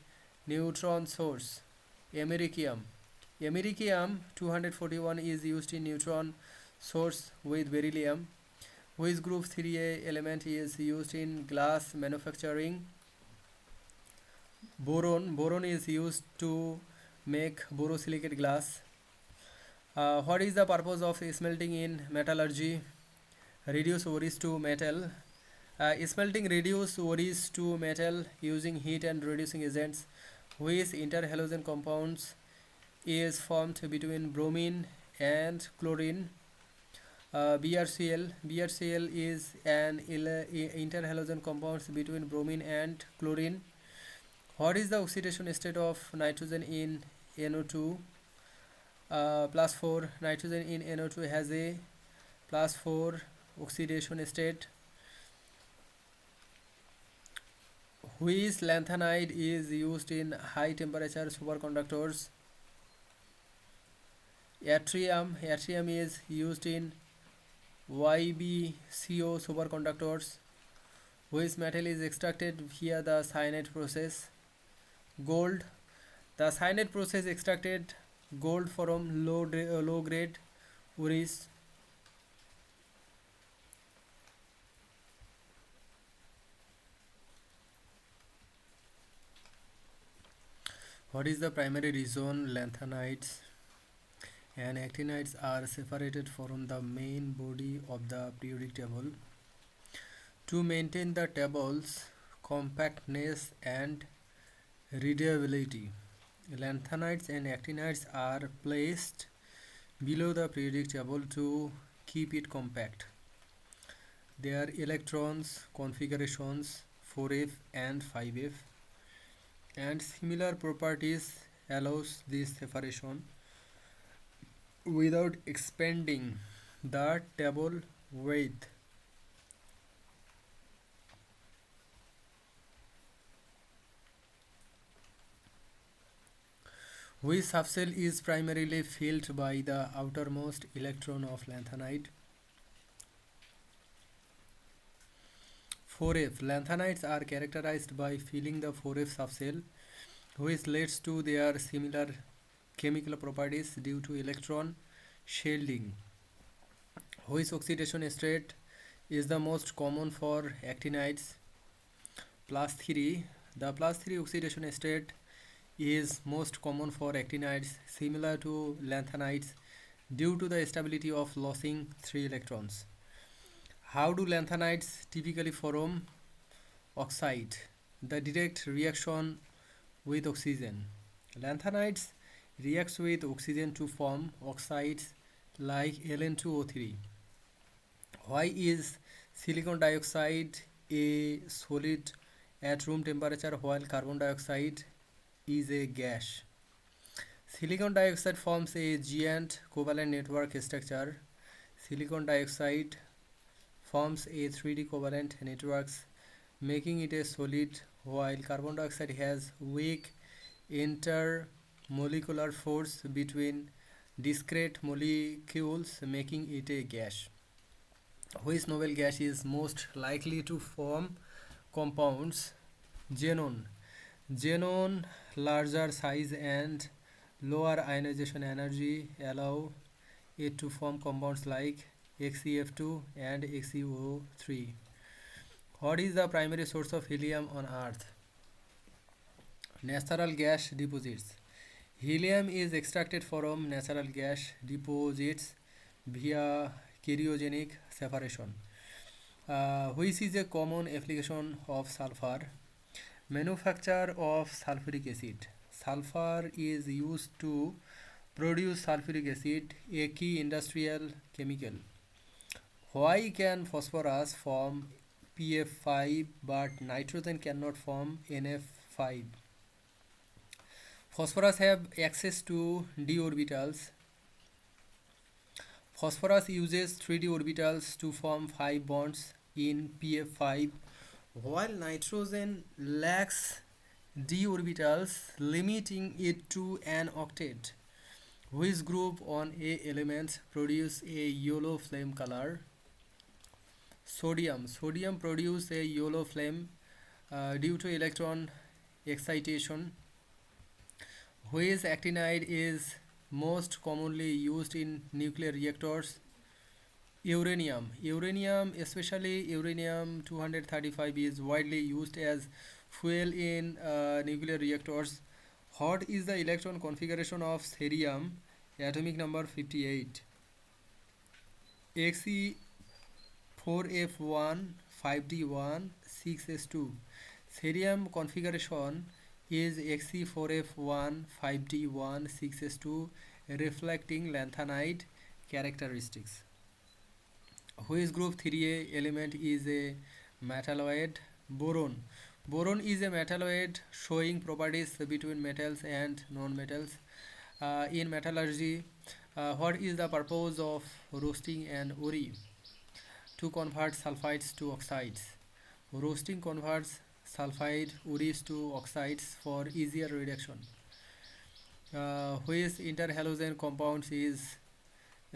neutron source? Americium. Americium 241 is used in neutron source with beryllium. Which group 3a element is used in glass manufacturing? Boron. Boron is used to make borosilicate glass. What is the purpose of smelting in metallurgy? Reduce ores to metal. Smelting reduce worries to metal using heat and reducing agents, which interhalogen compounds is formed between bromine and chlorine. BRCl is an interhalogen compound between bromine and chlorine. What is the oxidation state of nitrogen in NO2? Plus 4. Nitrogen in NO2 has a plus 4 oxidation state. Which lanthanide is used in high temperature superconductors? Yttrium is used in YbCO superconductors. Which metal is extracted via the cyanide process? Gold. The cyanide process extracted gold from low grade ores. What is the primary reason lanthanides and actinides are separated from the main body of the periodic table? To maintain the table's compactness and readability, lanthanides and actinides are placed below the periodic table to keep it compact. Their electrons configurations 4f and 5f and similar properties allows this separation without expanding the table width. Which subshell is primarily filled by the outermost electron of lanthanide? 4f. Lanthanides are characterized by filling the 4f subshell, which leads to their similar chemical properties due to electron shielding. Which oxidation state is the most common for actinides? Plus 3. The plus 3 oxidation state is most common for actinides, similar to lanthanides, due to the stability of losing 3 electrons. How do lanthanides typically form? Oxide. The direct reaction with oxygen. Lanthanides reacts with oxygen to form oxides like Ln2O3. Why is silicon dioxide a solid at room temperature while carbon dioxide is a gas? Silicon dioxide forms a giant covalent network structure. Silicon dioxide forms a 3D covalent networks, making it a solid, while carbon dioxide has weak intermolecular force between discrete molecules, making it a gas. Which noble gas is most likely to form compounds? Xenon. Xenon larger size and lower ionization energy allow it to form compounds like XeF2 and XeO3. What is the primary source of helium on Earth? Natural gas deposits. Helium is extracted from natural gas deposits via cryogenic separation, which is a common application of sulfur. Manufacture of sulfuric acid. Sulfur is used to produce sulfuric acid, a key industrial chemical. Why can phosphorus form PF5 but nitrogen cannot form NF5? Phosphorus have access to d orbitals. Phosphorus uses 3d orbitals to form 5 bonds in PF5, while nitrogen lacks d orbitals, limiting it to an octet. Which group on A elements produce a yellow flame color? Sodium. Sodium produces a yellow flame due to electron excitation. Which actinide is most commonly used in nuclear reactors? Uranium. Uranium, especially uranium 235, is widely used as fuel in nuclear reactors. What is the electron configuration of cerium? Atomic number 58. Xe4f1 5d1 6s2. Cerium configuration is Xe4f1 5d1 6s2, reflecting lanthanide characteristics. Which group 3a element is a metalloid? Boron. Boron is a metalloid showing properties between metals and non-metals. In metallurgy, what is the purpose of roasting an ore? To convert sulfides to oxides. Roasting converts sulfide ores to oxides for easier reduction. Which interhalogen compounds is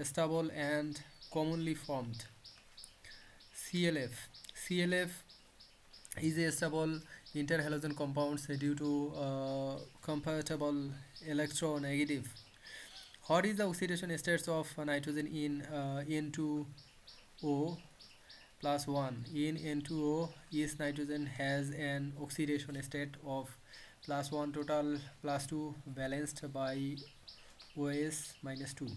stable and commonly formed? CLF. CLF is a stable interhalogen compounds due to compatible electronegative. What is the oxidation states of nitrogen in N2O plus 1? In N2O, each nitrogen has an oxidation state of plus 1 total plus 2 balanced by OS minus 2.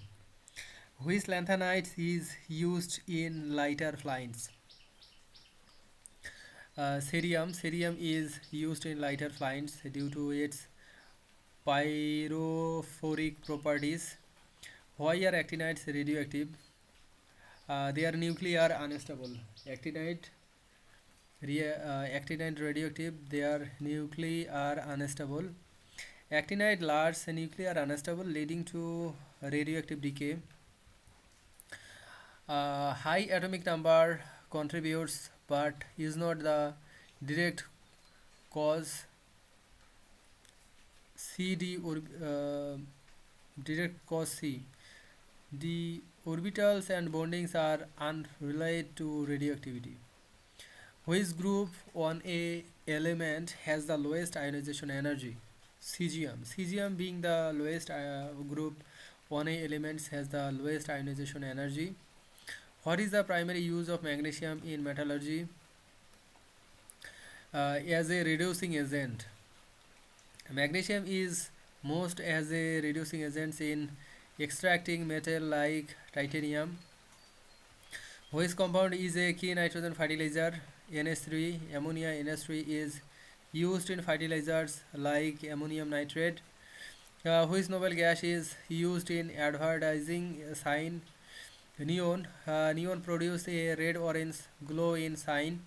Which lanthanide is used in lighter fluids? Cerium. Cerium is used in lighter fluids due to its pyrophoric properties. Why are actinides radioactive? They are nuclear unstable. Actinide radioactive. They are nuclear unstable. Actinide large nuclear unstable, leading to radioactive decay. High atomic number contributes but is not the direct cause. Direct cause C. The orbitals and bondings are unrelated to radioactivity. Which group 1a element has the lowest ionization energy? Cesium. Cesium being the lowest group 1a elements has the lowest ionization energy. What is the primary use of magnesium in metallurgy? As a reducing agent. Magnesium is most as a reducing agent in extracting metal like titanium. Which compound is a key nitrogen fertilizer? NH3. Ammonia NH3 is used in fertilizers like ammonium nitrate. Which noble gas is used in advertising sign? Neon. Neon produces a red-orange glow in sign.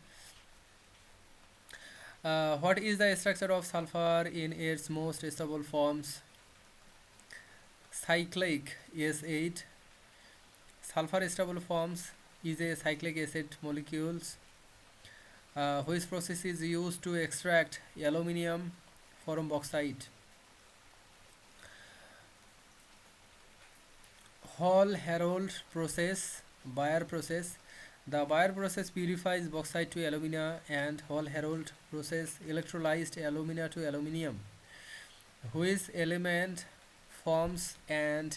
What is the structure of sulfur in its most stable forms? Cyclic S8. Sulfur stable forms is a cyclic acid molecules. Which process is used to extract aluminium from bauxite? Hall-Herold process, Bayer process. The Bayer process purifies bauxite to alumina, and Hall-Herold process electrolyzed alumina to aluminium. Which element forms an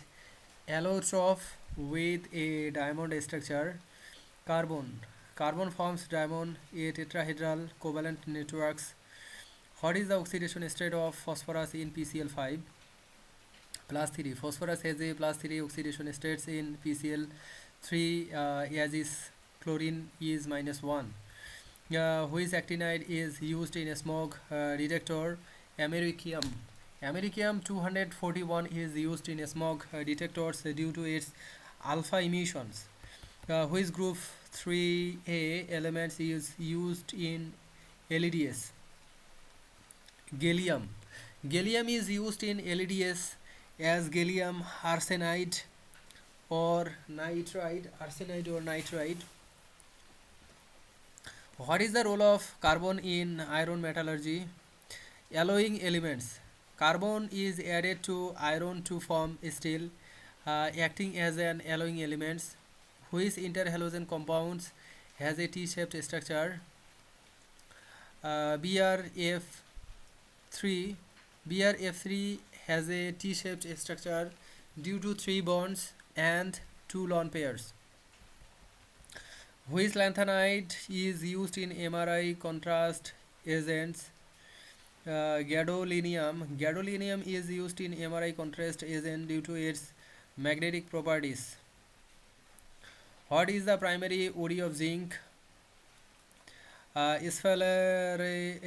allotrope with a diamond structure? Carbon. Carbon forms diamond a tetrahedral covalent networks. What is the oxidation state of phosphorus in PCl5? Plus 3. Phosphorus has a plus 3 oxidation states in PCl3 as is chlorine is minus 1. Which actinide is used in a smoke detector? Americium. Americium 241 is used in smoke detectors due to its alpha emissions. Which group 3a elements is used in LEDs? Gallium. Gallium is used in LEDs as gallium arsenide or nitride. What is the role of carbon in iron metallurgy? Alloying elements. Carbon is added to iron to form steel, acting as an alloying element. Which interhalogen compounds has a T-shaped structure? BRF3. BRF3 has a T-shaped structure due to 3 bonds and 2 lone pairs. Which lanthanide is used in MRI contrast agents? Gadolinium. Gadolinium is used in MRI contrast agent due to its magnetic properties. What is the primary OD of zinc? Sphalerite,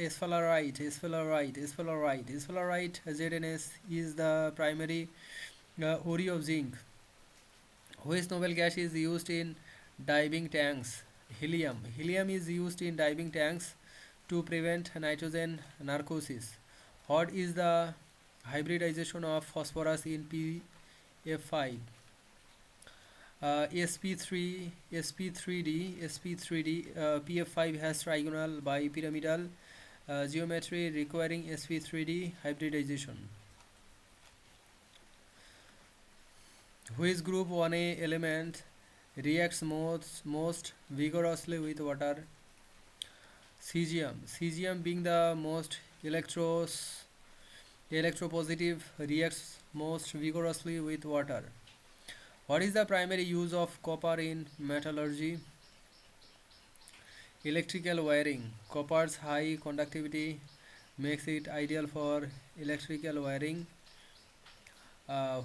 ZNS is the primary ore of zinc. Which noble gas is used in diving tanks? Helium. Helium is used in diving tanks to prevent nitrogen narcosis. What is the hybridization of phosphorus in PF5? SP3, SP3D, SP3D, PF5 has trigonal bipyramidal geometry requiring SP3D hybridization. Which group 1A element reacts most vigorously with water? Cesium. Cesium being the most electropositive reacts most vigorously with water. What is the primary use of copper in metallurgy? Electrical wiring. Copper's high conductivity makes it ideal for electrical wiring.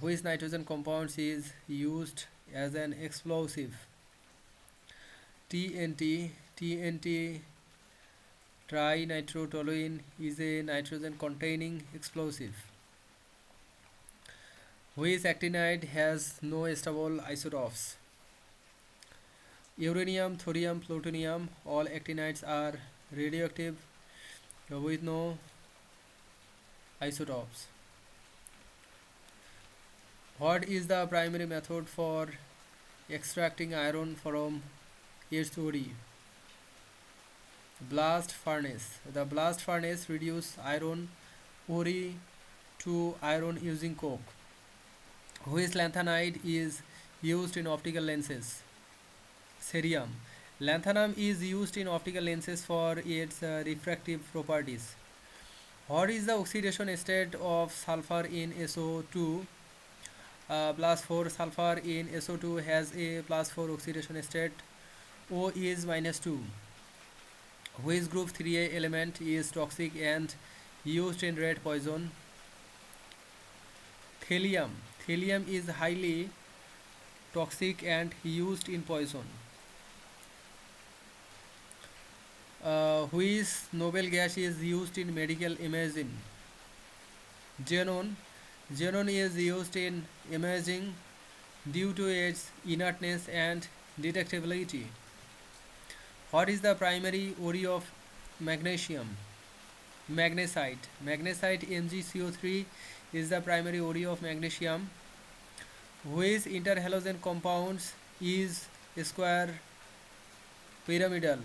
Which nitrogen compounds is used as an explosive? TNT trinitrotoluene is a nitrogen containing explosive. Which actinide has no stable isotopes? Uranium, thorium, plutonium, all actinides are radioactive with no isotopes. What is the primary method for extracting iron from its ore? Blast furnace. The blast furnace reduces iron ore to iron using coke. Which lanthanide is used in optical lenses? Cerium. Lanthanum is used in optical lenses for its refractive properties. What is the oxidation state of sulfur in SO2? Plus 4. Sulfur in SO2 has a plus 4 oxidation state. O is minus 2. Which group 3A element is toxic and used in rat poison? Thallium. Thallium is highly toxic and used in poison. Which noble gas is used in medical imaging? Xenon. Xenon is used in imaging due to its inertness and detectability. What is the primary ore of magnesium? Magnesite. Magnesite MgCO3 is the primary ore of magnesium. Which interhalogen compounds is square pyramidal?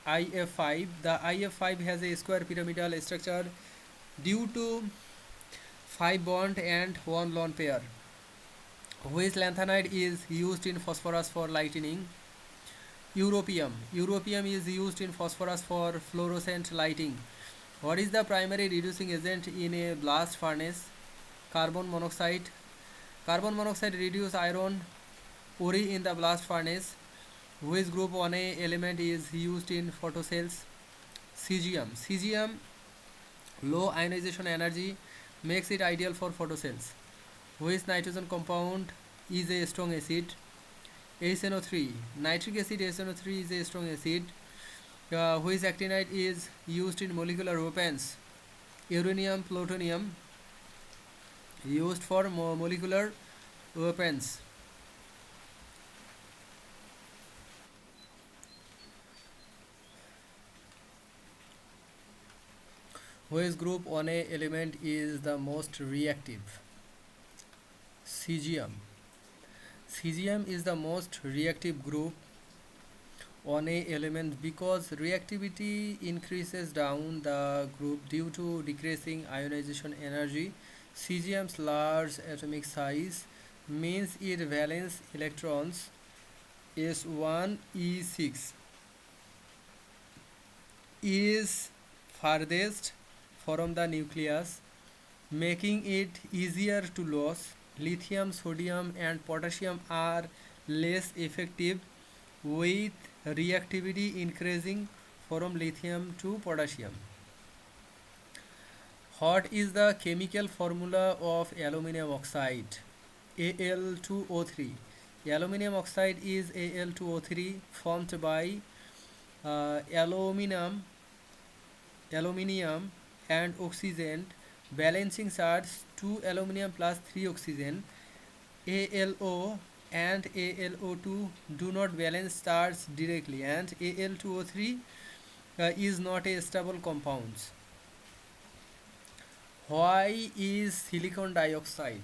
IF5. The IF5 has a square pyramidal structure due to 5 bond and 1 lone pair. Which lanthanide is used in phosphorus for lightning? Europium. Europium is used in phosphorus for fluorescent lighting. What is the primary reducing agent in a blast furnace? Carbon monoxide. Carbon monoxide reduces iron ore in the blast furnace. Which group 1A element is used in photocells? Cesium. Cesium low ionization energy makes it ideal for photocells. Which nitrogen compound is a strong acid? HNO3. Nitric acid HNO3 is a strong acid. Which actinide is used in molecular weapons? Uranium, plutonium, used for molecular weapons. Which group 1A element is the most reactive? Cesium. Cesium is the most reactive group 1A element because reactivity increases down the group due to decreasing ionization energy. Cesium's large atomic size means its valence electrons S1E6 is farthest from the nucleus, making it easier to lose. Lithium, sodium and potassium are less effective, with reactivity increasing from lithium to potassium. What is the chemical formula of aluminum oxide? Al2O3. Aluminum oxide is Al2O3 formed by Aluminium and oxygen balancing charge 2 aluminium plus 3 oxygen ALO and ALO2 do not balance charge directly, and Al2O3 is not a stable compound. Why is silicon dioxide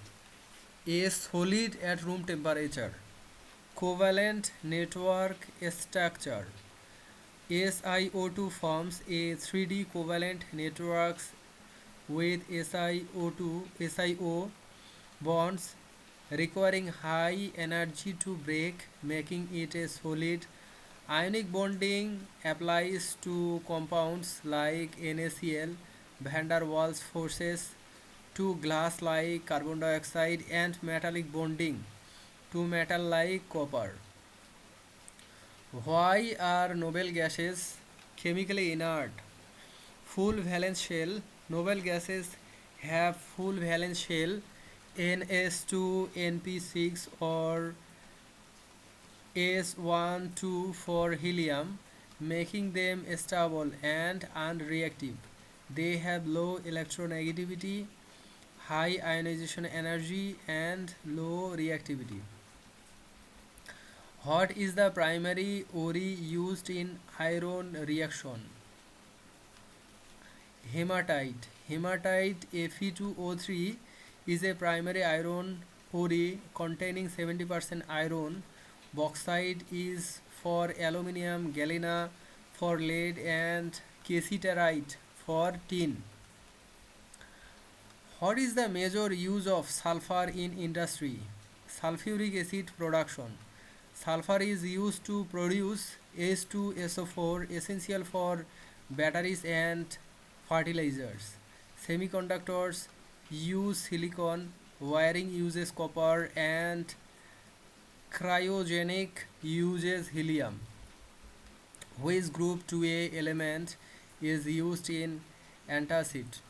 a solid at room temperature? Covalent network structure. SiO2 forms a 3D covalent networks with SiO bonds requiring high energy to break, making it a solid. Ionic bonding applies to compounds like NaCl, van der Waals forces to glass like carbon dioxide, and metallic bonding to metal like copper. Why are noble gases chemically inert? Full valence shell. Noble gases have full valence shell NS2, NP6 or S12 for helium, making them stable and unreactive. They have low electronegativity, high ionization energy, and low reactivity. What is the primary ore used in iron reaction? Hematite. Hematite Fe2O3 is a primary iron ore containing 70% iron. Bauxite is for aluminium, galena for lead, and cassiterite for tin. What is the major use of sulfur in industry? Sulfuric acid production. Sulfur is used to produce H2SO4, essential for batteries and fertilizers. Semiconductors use silicon, wiring uses copper, and cryogenic uses helium. Which group 2A element is used in antacid?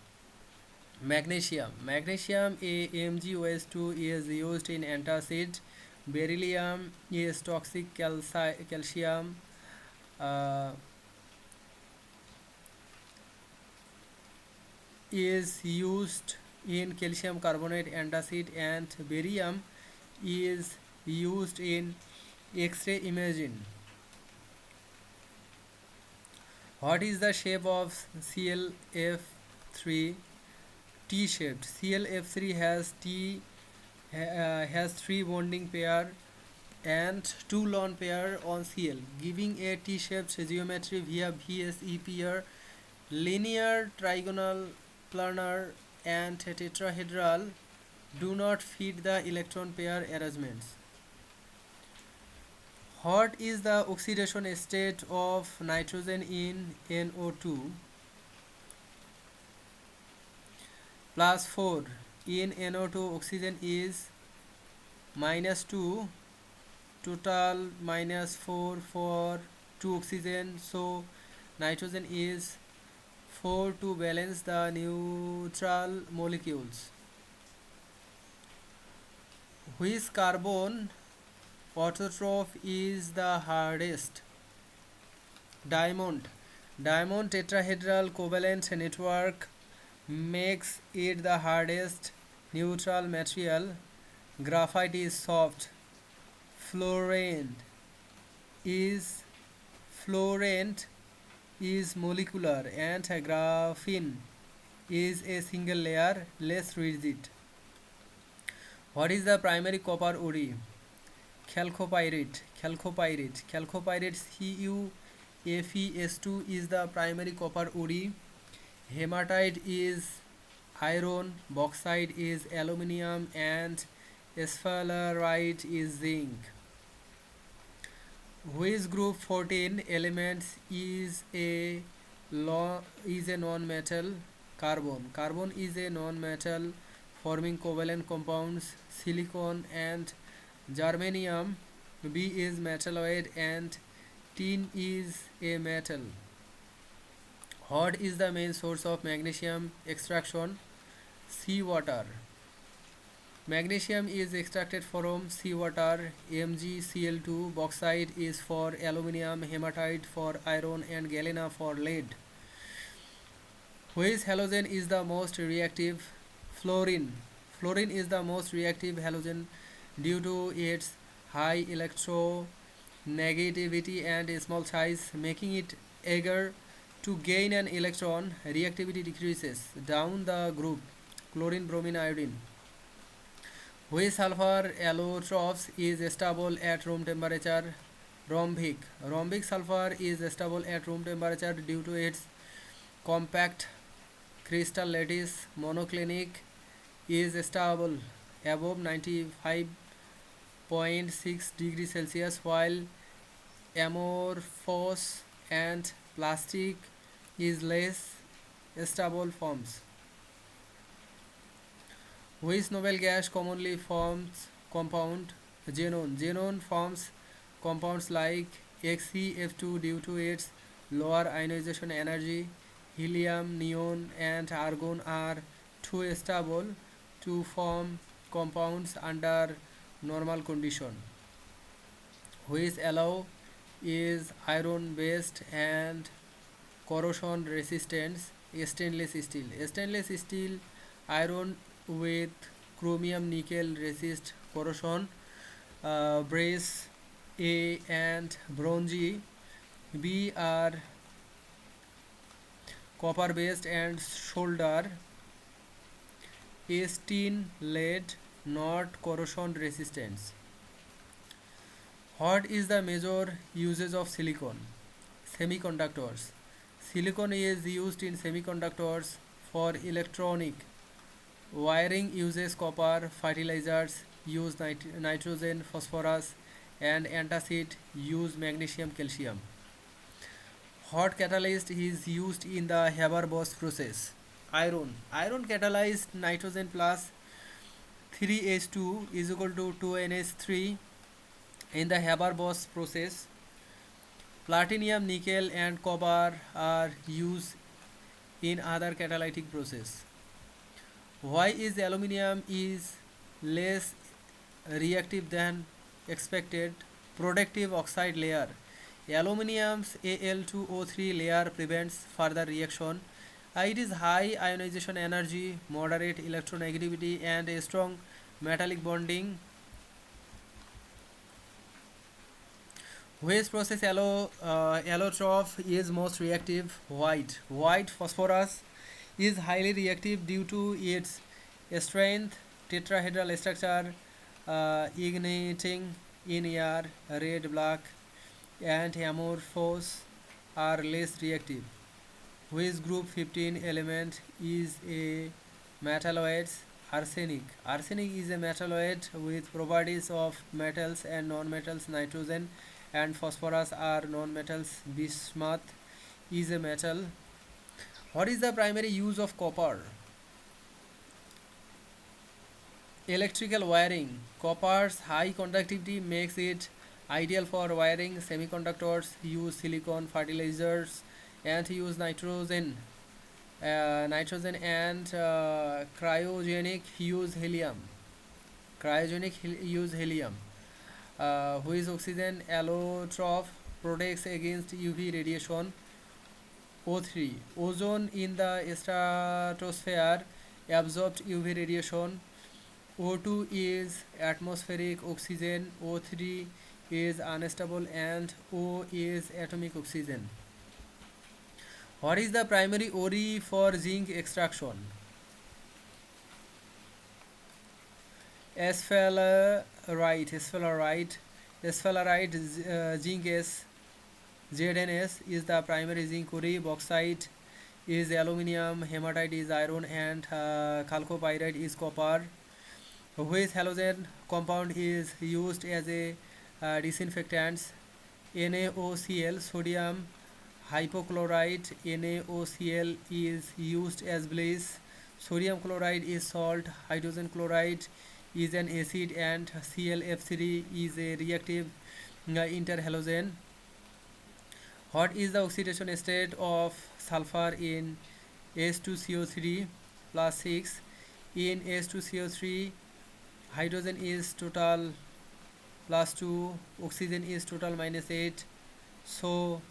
Magnesium. Magnesium AMgOS2 is used in antacid. Beryllium is toxic. Calcium is used in calcium carbonate antacid, and barium is used in X-ray imaging. What is the shape of ClF3? T-shaped. ClF3 has 3 bonding pair and 2 lone pair on Cl, giving a T-shaped geometry via VSE pair. Linear, trigonal, planar, and tetrahedral do not fit the electron pair arrangements. What is the oxidation state of nitrogen in NO2? +4. In NO2 oxygen is -2, total -4 for 2 oxygen, so nitrogen is 4 to balance the neutral molecules. Which carbon autotroph is the hardest? Diamond. Diamond tetrahedral covalent network makes it the hardest neutral material. Graphite is soft. Fluorine is molecular, and graphene is a single layer, less rigid. What is the primary copper ore? Chalcopyrite. Chalcopyrite CuFeS2 is the primary copper ore. Hematite is iron, bauxite is aluminium, and sphalerite is zinc. Which group 14 elements is a non-metal? Carbon. Carbon is a non-metal forming covalent compounds silicon and germanium. B is metalloid and tin is a metal. What is the main source of magnesium extraction? Seawater. Magnesium is extracted from seawater, MgCl2. Bauxite is for aluminium, hematite for iron, and galena for lead. Which halogen is the most reactive? Fluorine. Fluorine is the most reactive halogen due to its high electronegativity and small size, making it eager to gain an electron. Reactivity decreases down the group. Chlorine, bromine, iodine. Which sulfur allotrophs is stable at room temperature? Rhombic. Rhombic sulfur is stable at room temperature due to its compact crystal lattice. Monoclinic is stable above 95.6 degrees Celsius, while amorphous and plastic is less stable forms. Which noble gas commonly forms compound? Xenon. Xenon forms compounds like XeF2 due to its lower ionization energy. Helium, neon, and argon are too stable to form compounds under normal condition. Which alloy is iron based and corrosion resistant? Stainless steel. Stainless steel iron with chromium nickel resist corrosion. Brass A and bronze B are copper based and solder is tin lead, not corrosion resistance. What is the major usage of silicon? Semiconductors. Silicon is used in semiconductors for electronic wiring, uses copper. Fertilizers use nitrogen, phosphorus, and antacid use magnesium, calcium. What catalyst is used in the Haber-Bosch process? Iron. Iron catalyzed nitrogen plus 3H2 is equal to 2NH3 in the Haber-Bosch process. Platinum, nickel, and copper are used in other catalytic process. Why is aluminium is less reactive than expected? Protective oxide layer. Aluminium's Al2O3 layer prevents further reaction. It is high ionization energy, moderate electronegativity, and a strong metallic bonding. Which process allotroph is most reactive? White. White phosphorus is highly reactive due to its strength, tetrahedral structure, igniting in air. Red, black, and amorphous are less reactive. Which group 15 element is a metalloid? Arsenic. Arsenic is a metalloid with properties of metals and non-metals. Nitrogen and phosphorus are non-metals. Bismuth is a metal. What is the primary use of copper? Electrical wiring. Copper's high conductivity makes it ideal for wiring. Semiconductors use silicon. Fertilizers and use nitrogen. Nitrogen and cryogenic use helium. Use helium. Which oxygen allotroph protects against UV radiation? O3. Ozone in the stratosphere absorbs UV radiation. O2 is atmospheric oxygen. O3 is unstable, and O is atomic oxygen. What is the primary ore for zinc extraction? Sphalerite. Zinc is ZNS is the primary zinc ore. Bauxite is aluminium. Hematite is iron, and chalcopyrite is copper. Which halogen compound is used as a disinfectant? NaOCl. Sodium hypochlorite. NaOCl is used as bleach. Sodium chloride is salt. Hydrogen chloride is an acid, and ClF3 is a reactive interhalogen. What is the oxidation state of sulfur in H2CO3 plus 6? In H2CO3 hydrogen is total plus 2, oxygen is total minus 8, so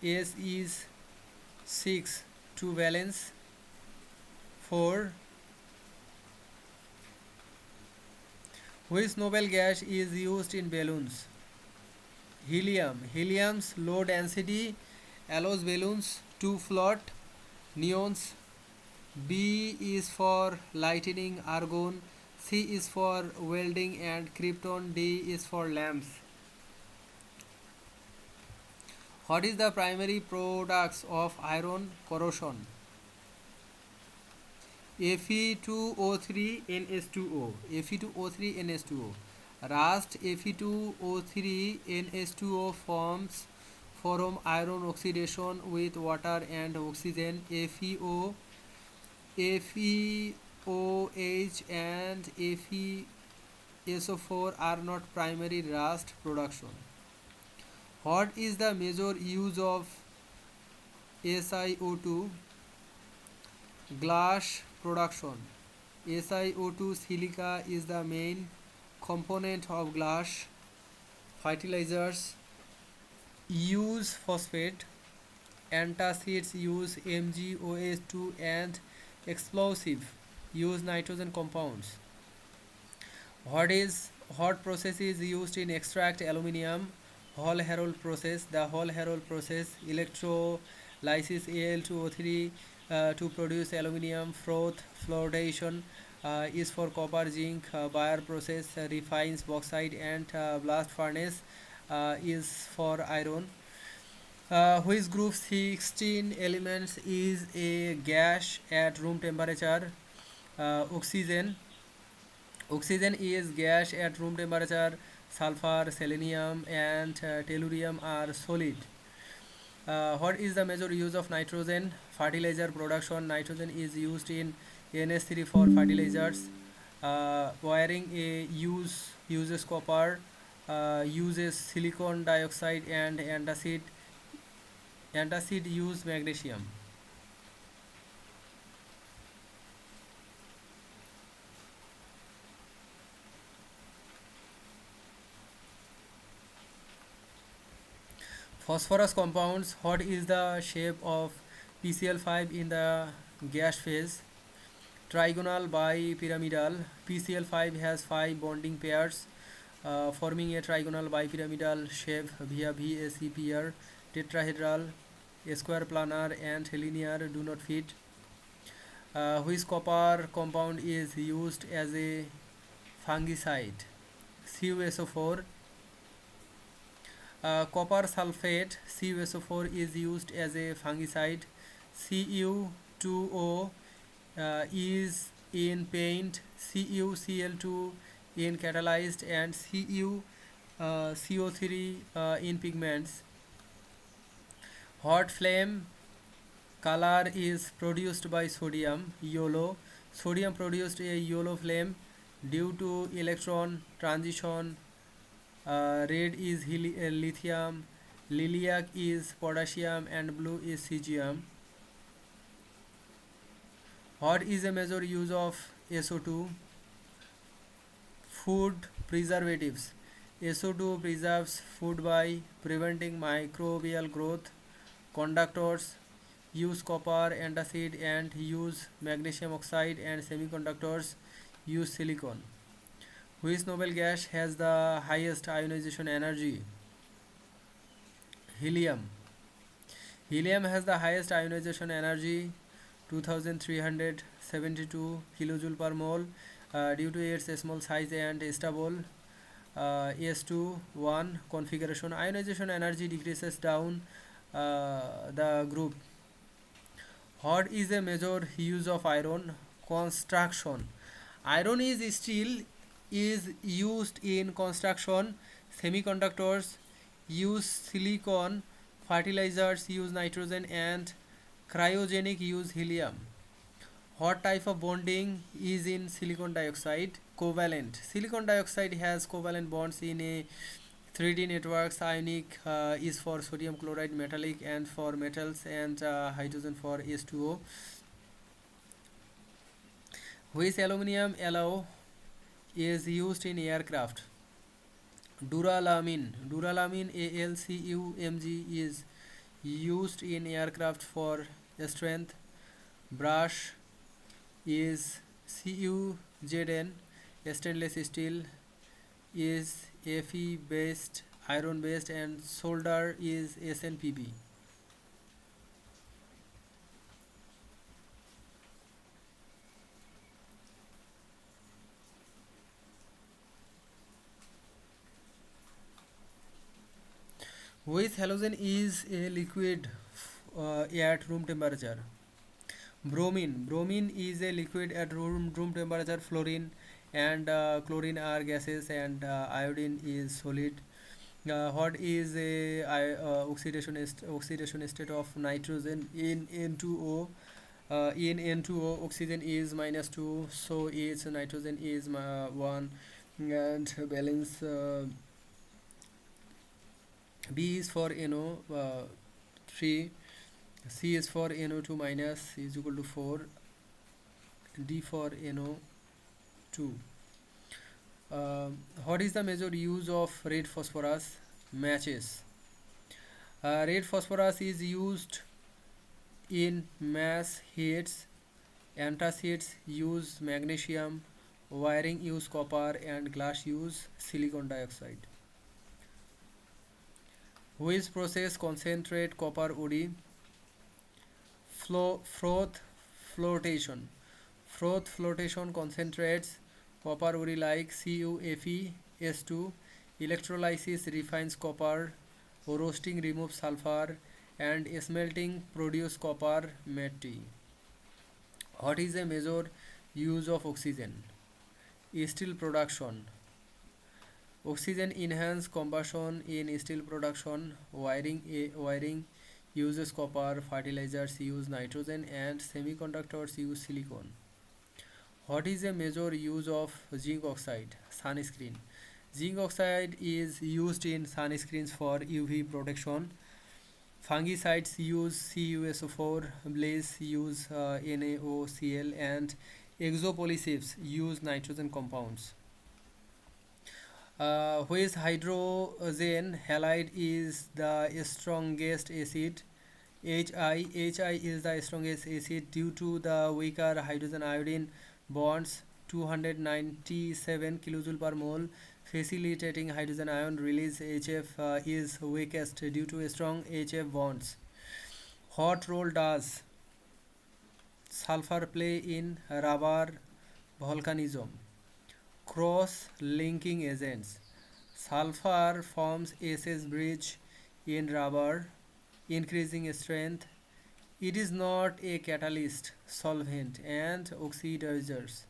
S is 6, 2 valence 4. Which noble gas is used in balloons? Helium. Helium's low density allows balloons to float. Neons. B is for lightning. Argon. C is for welding, and krypton. D is for lamps. What is the primary products of iron corrosion? Fe2O3 NH2O. Fe2O3 NH2O. Rust. Fe2O3 NH2O forms from iron oxidation with water and oxygen. FeO, FeOH and FeSO4 are not primary rust production. What is the major use of SiO2? Glass production. SiO2 silica is the main component of glass. Fertilizers use phosphate. Antacids use MgOH2 and explosive use nitrogen compounds. What process is used in extract aluminium? Hall-Héroult process. The Hall-Héroult process electrolysis Al2O3 to produce aluminium. Froth fluoridation is for copper, zinc. Bayer process refines bauxite, and blast furnace is for iron. Which group 16 elements is a gas at room temperature? Oxygen. Oxygen is gas at room temperature. Sulfur, selenium, and tellurium are solid. What is the major use of nitrogen? Fertilizer production. Nitrogen is used in NH3 for fertilizers. Wiring uses copper, uses silicon dioxide, and antacid use magnesium. Phosphorus compounds. What is the shape of PCl5 in the gas phase? Trigonal bipyramidal. PCl5 has 5 bonding pairs forming a trigonal bipyramidal shape via VAC pair. Tetrahedral, square, planar, and linear do not fit. Which copper compound is used as a fungicide? CuSO4. Copper sulfate CuSO4 is used as a fungicide. Cu2O is in paint, CuCl2 in catalyzed, and CuCO3 in pigments. Hot flame color is produced by sodium. Yellow. Sodium produced a yellow flame due to electron transition. Red is lithium, lilac is potassium, and blue is cesium. What is a major use of SO2? Food preservatives. SO2 preserves food by preventing microbial growth. Conductors use copper, antacid, and use magnesium oxide, and semiconductors use silicon. Which noble gas has the highest ionization energy? Helium. Helium has the highest ionization energy, 2372 kilojoule per mole, due to its small size and stable S2-1 configuration. Ionization energy decreases down the group. What is a major use of iron? Construction. Iron is steel is used in construction. Semiconductors use silicon. Fertilizers use nitrogen, and cryogenic use helium. What type of bonding is in silicon dioxide? Covalent. Silicon dioxide has covalent bonds in a 3D networks. Ionic is for sodium chloride, metallic and for metals, and hydrogen for H2O. Which aluminium alloy is used in aircraft? Duralumin ALCUMG is used in aircraft for strength. Brush is CUZN. Stainless steel is Fe based, iron based, and solder is SNPB. Which halogen is a liquid at room temperature? Bromine is a liquid at room temperature. Fluorine and chlorine are gases, and iodine is solid. What is a oxidation state of nitrogen in N2O? In N2O, oxygen is -2, so its nitrogen is 1, and balance B is for NO 3, C is for NO2 minus is equal to 4, D for NO2. What is the major use of red phosphorus? Matches. Red phosphorus is used in mass heats. Antacids use magnesium, wiring use copper, and glass use silicon dioxide. Which process concentrate copper OD? Froth flotation. Froth flotation concentrates copper OD like CuFeS2. Electrolysis refines copper. Roasting removes sulfur, and smelting produce copper matte. What is a major use of oxygen? Steel production. Oxygen enhance combustion in steel production. Wiring uses copper. Fertilizers use nitrogen, and semiconductors use silicon. What is a major use of zinc oxide? Sunscreen. Zinc oxide is used in sunscreens for UV protection. Fungicides use CuSO4, blaze use NaOCl, and exopolysives use nitrogen compounds. Which hydrogen halide is the strongest acid? Hi is the strongest acid due to the weaker hydrogen iodine bonds, 297 kJ per mole. Facilitating hydrogen ion release. HF is weakest due to strong HF bonds. What role does sulfur play in rubber volcanism? Cross linking agents. Sulfur forms SS bridge in rubber, increasing strength. It is not a catalyst, solvent, and oxidizers.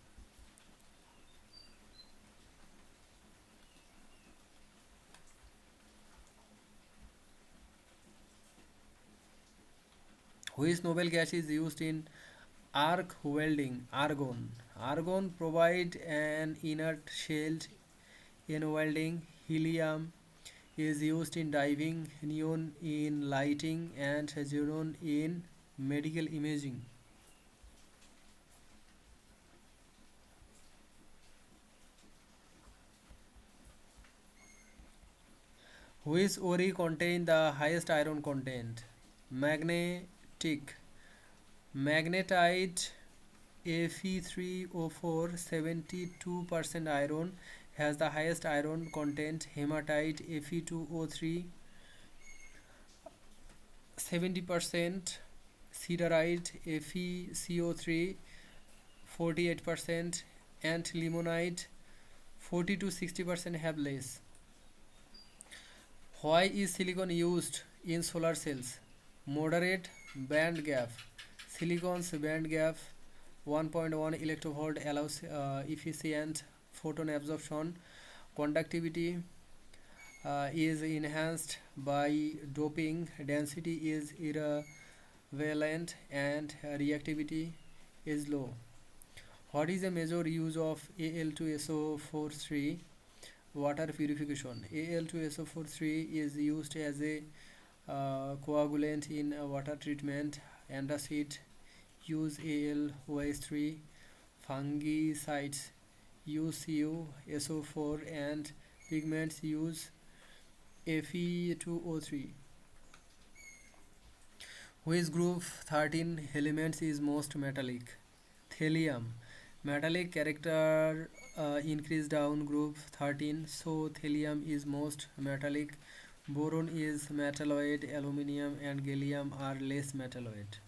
Which noble gas is used in arc welding? Argon. Argon provides an inert shield in welding. Helium is used in diving, neon in lighting, and xenon in medical imaging. Which ore contain the highest iron content? Magnetic. Magnetite Fe3O4 72% iron has the highest iron content. Hematite Fe2O3 70%. Siderite FeCO3 48%, and limonite 40 to 60% have less. Why is silicon used in solar cells? Moderate band gap. Silicon's band gap 1.1 electrovolt allows efficient photon absorption. Conductivity is enhanced by doping. Density is irrelevant, and reactivity is low. What is the major use of Al2SO43? Water purification. Al2SO43 is used as a coagulant in water treatment. Antacid use AlOH3. Fungicides use Cu, SO4, and pigments use Fe2O3. Which group 13 elements is most metallic? Thallium. Metallic character increase down group 13, so thallium is most metallic. Boron is metalloid, aluminium and gallium are less metalloid.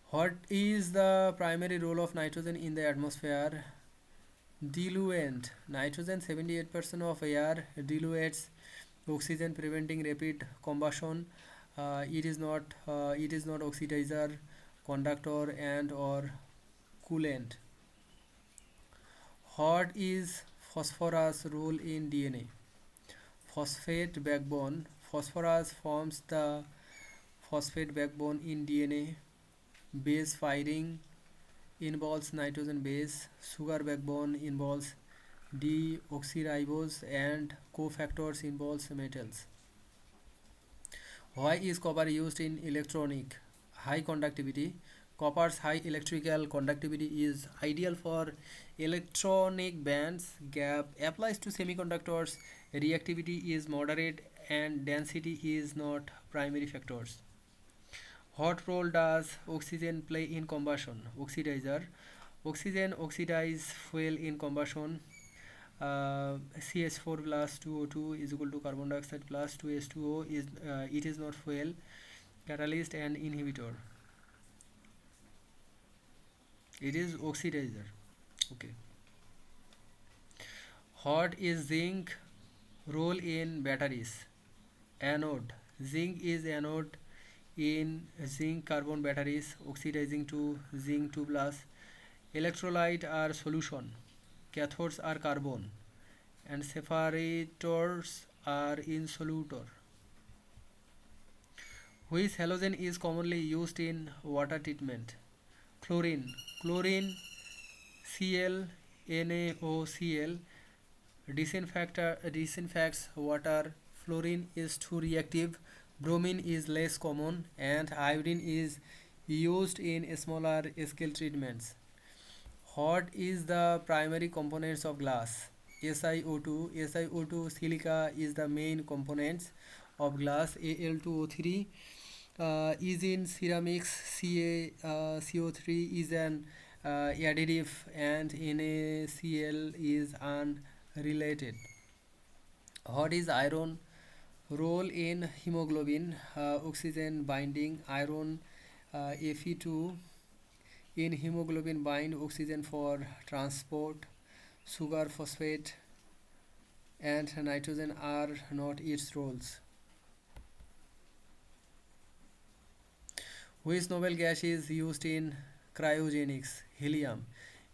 What is the primary role of nitrogen in the atmosphere? Diluent. Nitrogen 78% of air dilutes oxygen, preventing rapid combustion. It is not oxidizer, conductor and or coolant. What is phosphorus role in DNA? Phosphate backbone. Phosphorus forms the phosphate backbone in DNA. Base firing involves nitrogen base. Sugar backbone involves deoxyribose and cofactors involves metals. Why is copper used in electronic? High conductivity. Copper's high electrical conductivity is ideal for electronic bands. Gap applies to semiconductors. Reactivity is moderate and density is not primary factors. What role does oxygen play in combustion? Oxidizer. Oxygen oxidize fuel in combustion. CH4 plus 2O2 is equal to carbon dioxide plus 2H2O is it is not fuel. Catalyst and inhibitor. It is oxidizer. Okay. What is zinc role in batteries? Anode. Zinc is anode in zinc carbon batteries, oxidizing to zinc 2 plus. Electrolyte are solution. Cathodes are carbon and separators are insolutor. Which halogen is commonly used in water treatment? Chlorine. Chlorine Cl NaOCl disinfects water. Fluorine is too reactive. Bromine is less common and iodine is used in smaller scale treatments. What is the primary components of glass? SiO2. SiO2 silica is the main components of glass. Al2O3 is in ceramics. CO3 is an additive and NaCl is unrelated. What is iron role in hemoglobin? Oxygen binding. Iron Fe2 in hemoglobin bind oxygen for transport. Sugar, phosphate and nitrogen are not its roles. Which noble gas is used in cryogenics? Helium.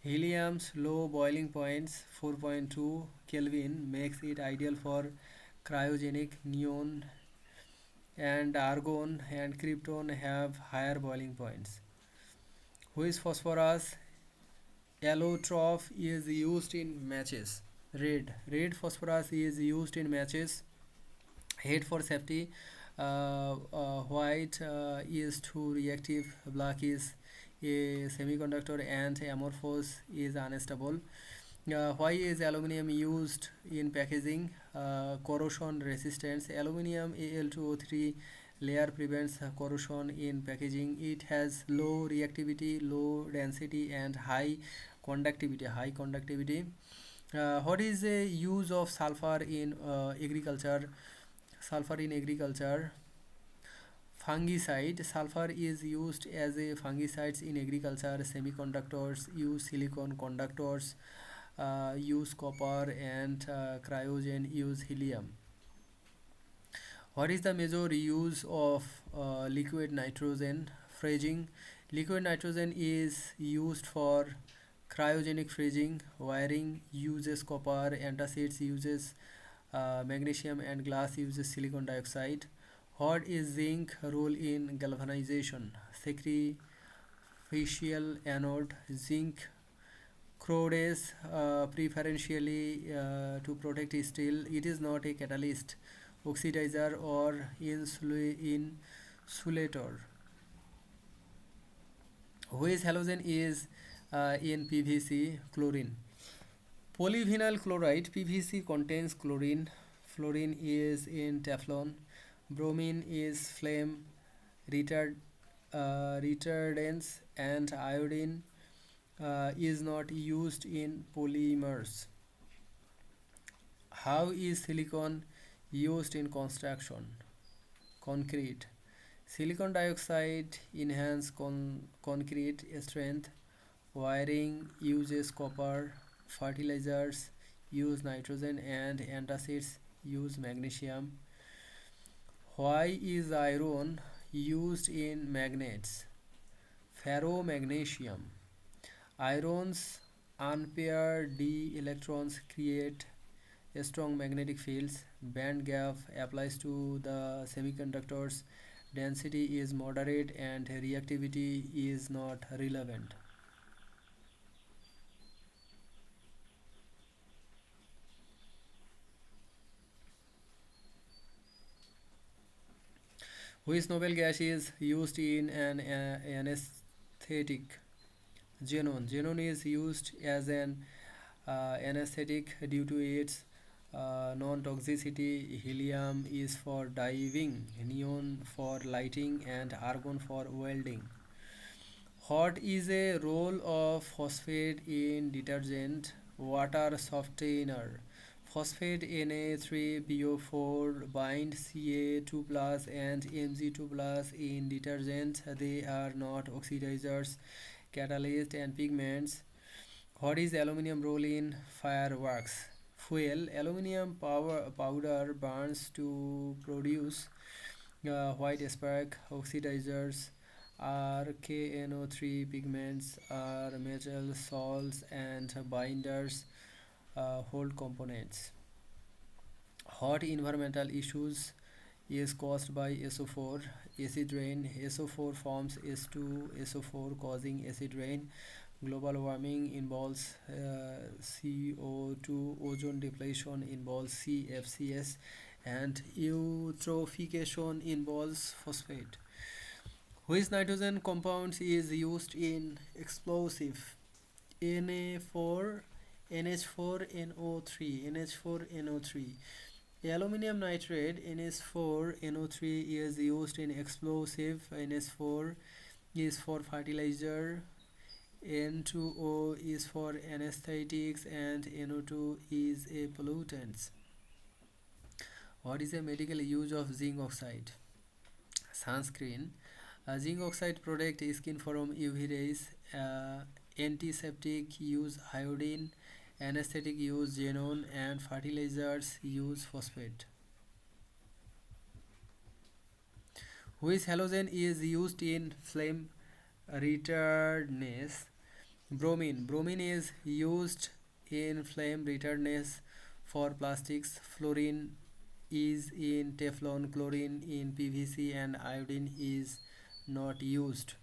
Helium's low boiling points 4.2 Kelvin makes it ideal for cryogenic. Neon and argon and krypton have higher boiling points. Which phosphorus allotrope is used in matches? Red phosphorus is used in matches. Head for safety. White is too reactive. Black is a semiconductor and amorphous is unstable. Why is aluminium used in packaging? Corrosion resistance. Aluminium Al2O3 layer prevents corrosion in packaging. It has low reactivity, low density and high conductivity. What is the use of sulfur in agriculture? Fungicide. Sulfur is used as a fungicide in agriculture. Semiconductors use silicon. Conductors use copper and cryogen use helium. What is the major use of liquid nitrogen? Freezing. Liquid nitrogen is used for cryogenic freezing. Wiring uses copper. Antacids uses magnesium and glass uses silicon dioxide. What is zinc role in galvanization? Sacrificial anode. Zinc corrodes preferentially to protect steel. It is not a catalyst, oxidizer or Sulator. Which halogen is in PVC? Chlorine. Polyvinyl chloride PVC contains chlorine. Fluorine is in Teflon. Bromine is flame retardants, and iodine is not used in polymers. How is silicon used in construction? Concrete. Silicon dioxide enhance concrete strength. Wiring uses copper. Fertilizers use nitrogen, and antacids use magnesium. Why is iron used in magnets? Ferromagnesium. Iron's unpaired d electrons create strong magnetic fields. Band gap applies to the semiconductors. Density is moderate and reactivity is not relevant. Which noble gas is used in an anesthetic? Xenon. Xenon is used as an anesthetic due to its non-toxicity. Helium is for diving, neon for lighting, and argon for welding. What is a role of phosphate in detergent? Water softener. Phosphate Na3PO4 bind Ca2 plus and Mg2 plus in detergents. They are not oxidizers, catalysts, and pigments. What is aluminium role in fireworks? Fuel. Aluminium powder burns to produce white spark. Oxidizers are KNO3. Pigments are metal salts, and binders hold components. What environmental issues is caused by SO4? Acid rain. SO4 forms S2SO4 causing acid rain. Global warming involves CO2. Ozone depletion involves CFCs, and eutrophication involves phosphate. Which nitrogen compound is used in explosive? Na4 NH4NO3 NH4NO3. Aluminum nitrate NH4NO3 is used in explosive. NH4 is for fertilizer. N2O is for anesthetics, and NO2 is a pollutant. What is a medical use of zinc oxide? Sunscreen. Zinc oxide protect skin from UV rays. Antiseptic use iodine. Anesthetic use xenon, and fertilizers use phosphate. Which halogen is used in flame retardants? Bromine. Bromine is used in flame retardants for plastics. Fluorine is in Teflon. Chlorine in PVC, and iodine is not used.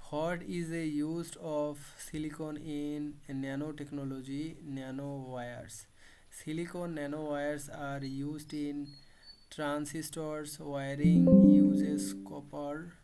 What is the use of silicon in nanotechnology? Nanowires. Silicon nanowires are used in transistors. Wiring uses copper.